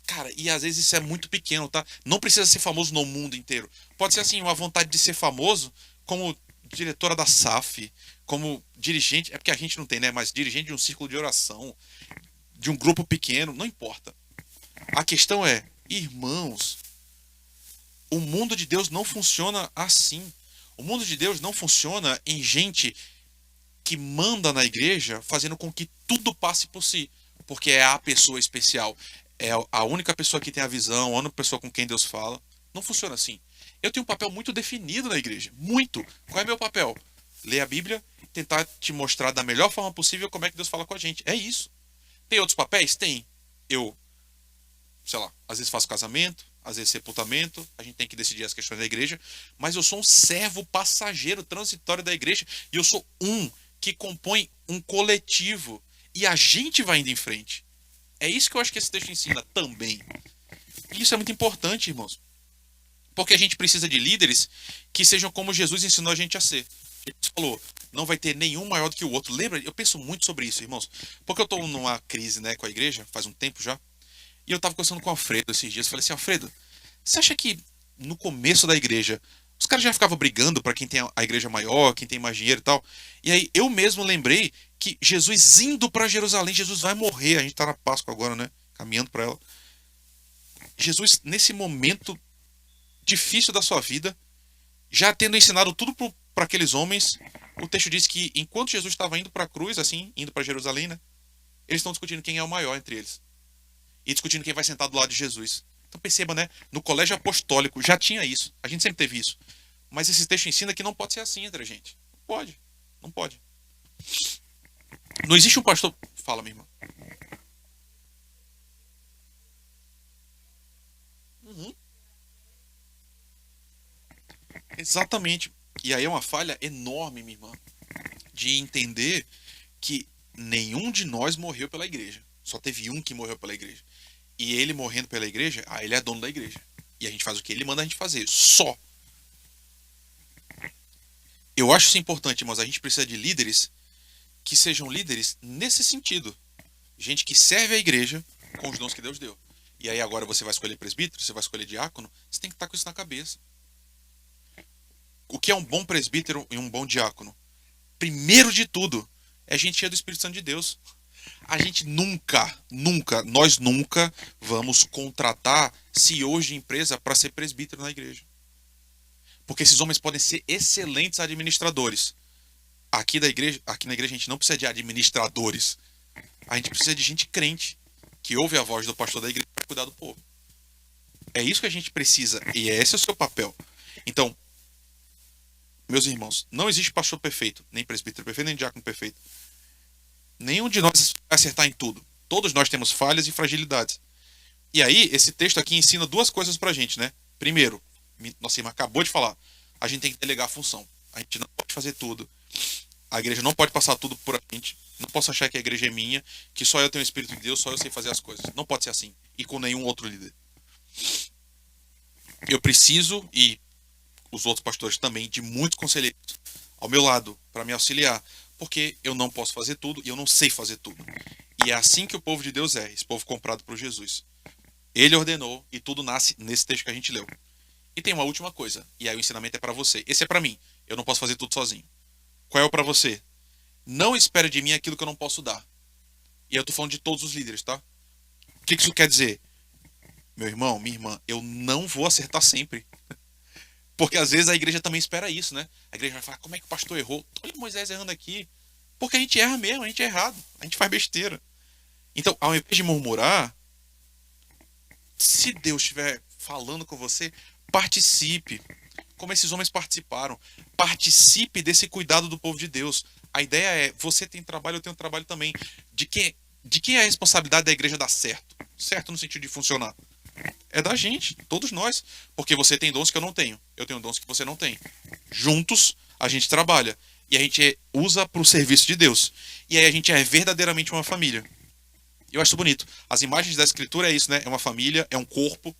Cara, e às vezes isso é muito pequeno, tá? Não precisa ser famoso no mundo inteiro. Pode ser assim, uma vontade de ser famoso como diretora da SAF, como dirigente, é porque a gente não tem, né? Mas dirigente de um círculo de oração, de um grupo pequeno, não importa. A questão é, irmãos, o mundo de Deus não funciona assim. O mundo de Deus não funciona em gente que manda na igreja, fazendo com que tudo passe por si, porque é a pessoa especial, é a única pessoa que tem a visão, a única pessoa com quem Deus fala. Não funciona assim. Eu tenho um papel muito definido na igreja, muito. Qual é meu papel? Ler a Bíblia, tentar te mostrar da melhor forma possível como é que Deus fala com a gente. É isso. Tem outros papéis? Tem. Eu, sei lá, às vezes faço casamento, às vezes sepultamento, a gente tem que decidir as questões da igreja, mas eu sou um servo passageiro, transitório da igreja, e eu sou um que compõe um coletivo, e a gente vai indo em frente. É isso que eu acho que esse texto ensina também. E isso é muito importante, irmãos, porque a gente precisa de líderes que sejam como Jesus ensinou a gente a ser. Ele falou, não vai ter nenhum maior do que o outro. Lembra? Eu penso muito sobre isso, irmãos, porque eu estou numa crise, né, com a igreja, faz um tempo já, e eu estava conversando com o Alfredo esses dias. Falei assim, Alfredo, você acha que no começo da igreja os caras já ficavam brigando para quem tem a igreja maior, quem tem mais dinheiro e tal? E aí eu mesmo lembrei que Jesus indo para Jerusalém, Jesus vai morrer. A gente está na Páscoa agora, né? Caminhando para ela. Jesus, nesse momento difícil da sua vida, já tendo ensinado tudo para aqueles homens, o texto diz que enquanto Jesus estava indo para a cruz, assim, indo para Jerusalém, né? Eles estão discutindo quem é o maior entre eles. E discutindo quem vai sentar do lado de Jesus. Então perceba, né? No colégio apostólico já tinha isso. A gente sempre teve isso. Mas esse texto ensina que não pode ser assim entre a gente. Não pode. Não pode. Não existe um pastor. Fala, minha irmã. Uhum. Exatamente. E aí é uma falha enorme, minha irmã, de entender que nenhum de nós morreu pela igreja. Só teve um que morreu pela igreja. E ele morrendo pela igreja, ele é dono da igreja. E a gente faz o que ele manda a gente fazer. Só. Eu acho isso importante, mas a gente precisa de líderes que sejam líderes nesse sentido. Gente que serve a igreja com os dons que Deus deu. E aí agora você vai escolher presbítero, você vai escolher diácono, você tem que estar com isso na cabeça. O que é um bom presbítero e um bom diácono? Primeiro de tudo, é gente cheia do Espírito Santo de Deus. A gente nós nunca vamos contratar CEOs de empresa para ser presbítero na igreja. Porque esses homens podem ser excelentes administradores. Aqui na igreja a gente não precisa de administradores. A gente precisa de gente crente, que ouve a voz do pastor da igreja para cuidar do povo. É isso que a gente precisa, e esse é o seu papel. Então, meus irmãos, não existe pastor perfeito, nem presbítero perfeito, nem diácono perfeito. Nenhum de nós vai acertar em tudo. Todos nós temos falhas e fragilidades. E aí, esse texto aqui ensina duas coisas pra gente, né? Primeiro, nossa irmã acabou de falar, a gente tem que delegar a função. A gente não pode fazer tudo. A igreja não pode passar tudo por a gente. Não posso achar que a igreja é minha, que só eu tenho o Espírito de Deus, só eu sei fazer as coisas. Não pode ser assim. E com nenhum outro líder. Eu preciso, e os outros pastores também, de muitos conselheiros ao meu lado para me auxiliar. Porque eu não posso fazer tudo e eu não sei fazer tudo. E é assim que o povo de Deus é, esse povo comprado por Jesus. Ele ordenou e tudo nasce nesse texto que a gente leu. E tem uma última coisa, e aí o ensinamento é para você. Esse é para mim. Eu não posso fazer tudo sozinho. Qual é o para você? Não espere de mim aquilo que eu não posso dar. E eu tô falando de todos os líderes, tá? O que isso quer dizer? Meu irmão, minha irmã, eu não vou acertar sempre. Porque às vezes a igreja também espera isso, né? A igreja vai falar, como é que o pastor errou? Olha o Moisés errando aqui. Porque a gente erra mesmo, a gente é errado. A gente faz besteira. Então, ao invés de murmurar, se Deus estiver falando com você, participe. Como esses homens participaram. Participe desse cuidado do povo de Deus. A ideia é, você tem trabalho, eu tenho trabalho também. De quem é a responsabilidade da igreja dar certo? Certo no sentido de funcionar. É da gente, todos nós. Porque você tem dons que eu não tenho. Eu tenho dons que você não tem. Juntos, a gente trabalha. E a gente usa para o serviço de Deus. E aí a gente é verdadeiramente uma família. Eu acho bonito. As imagens da escritura é isso, né? É uma família, é um corpo.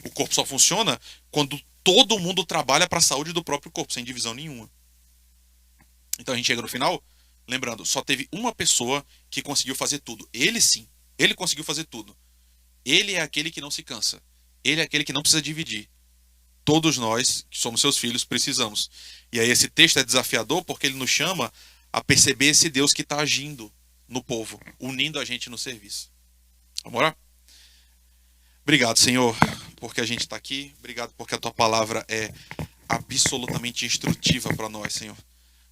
O corpo só funciona quando todo mundo trabalha para a saúde do próprio corpo, sem divisão nenhuma. Então a gente chega no final, lembrando, só teve uma pessoa que conseguiu fazer tudo. Ele sim, ele conseguiu fazer tudo. Ele é aquele que não se cansa. Ele é aquele que não precisa dividir. Todos nós, que somos seus filhos, precisamos. E aí esse texto é desafiador porque ele nos chama a perceber esse Deus que está agindo no povo, unindo a gente no serviço. Vamos orar? Obrigado, Senhor, porque a gente está aqui. Obrigado porque a tua palavra é absolutamente instrutiva para nós, Senhor.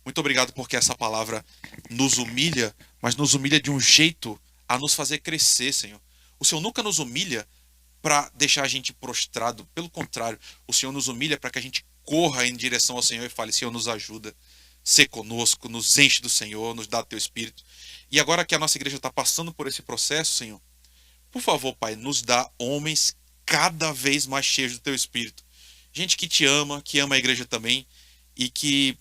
Muito obrigado porque essa palavra nos humilha, mas nos humilha de um jeito a nos fazer crescer, Senhor. O Senhor nunca nos humilha para deixar a gente prostrado. Pelo contrário, o Senhor nos humilha para que a gente corra em direção ao Senhor e fale: Senhor, nos ajuda, sê conosco, nos enche do Senhor, nos dá teu Espírito. E agora que a nossa igreja está passando por esse processo, Senhor, por favor, Pai, nos dá homens cada vez mais cheios do teu Espírito. Gente que ama a igreja também e que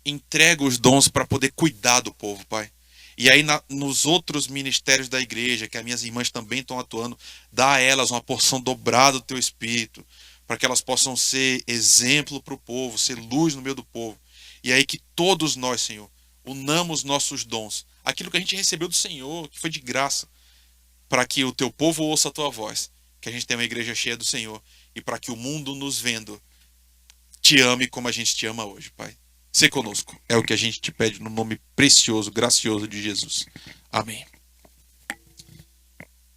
entrega os dons para poder cuidar do povo, Pai. E aí, nos outros ministérios da igreja, que as minhas irmãs também estão atuando, dá a elas uma porção dobrada do teu Espírito, para que elas possam ser exemplo para o povo, ser luz no meio do povo. E aí que todos nós, Senhor, unamos nossos dons, aquilo que a gente recebeu do Senhor, que foi de graça, para que o teu povo ouça a tua voz, que a gente tenha uma igreja cheia do Senhor, e para que o mundo nos vendo te ame como a gente te ama hoje, Pai. Sê conosco. É o que a gente te pede no nome precioso, gracioso de Jesus. Amém.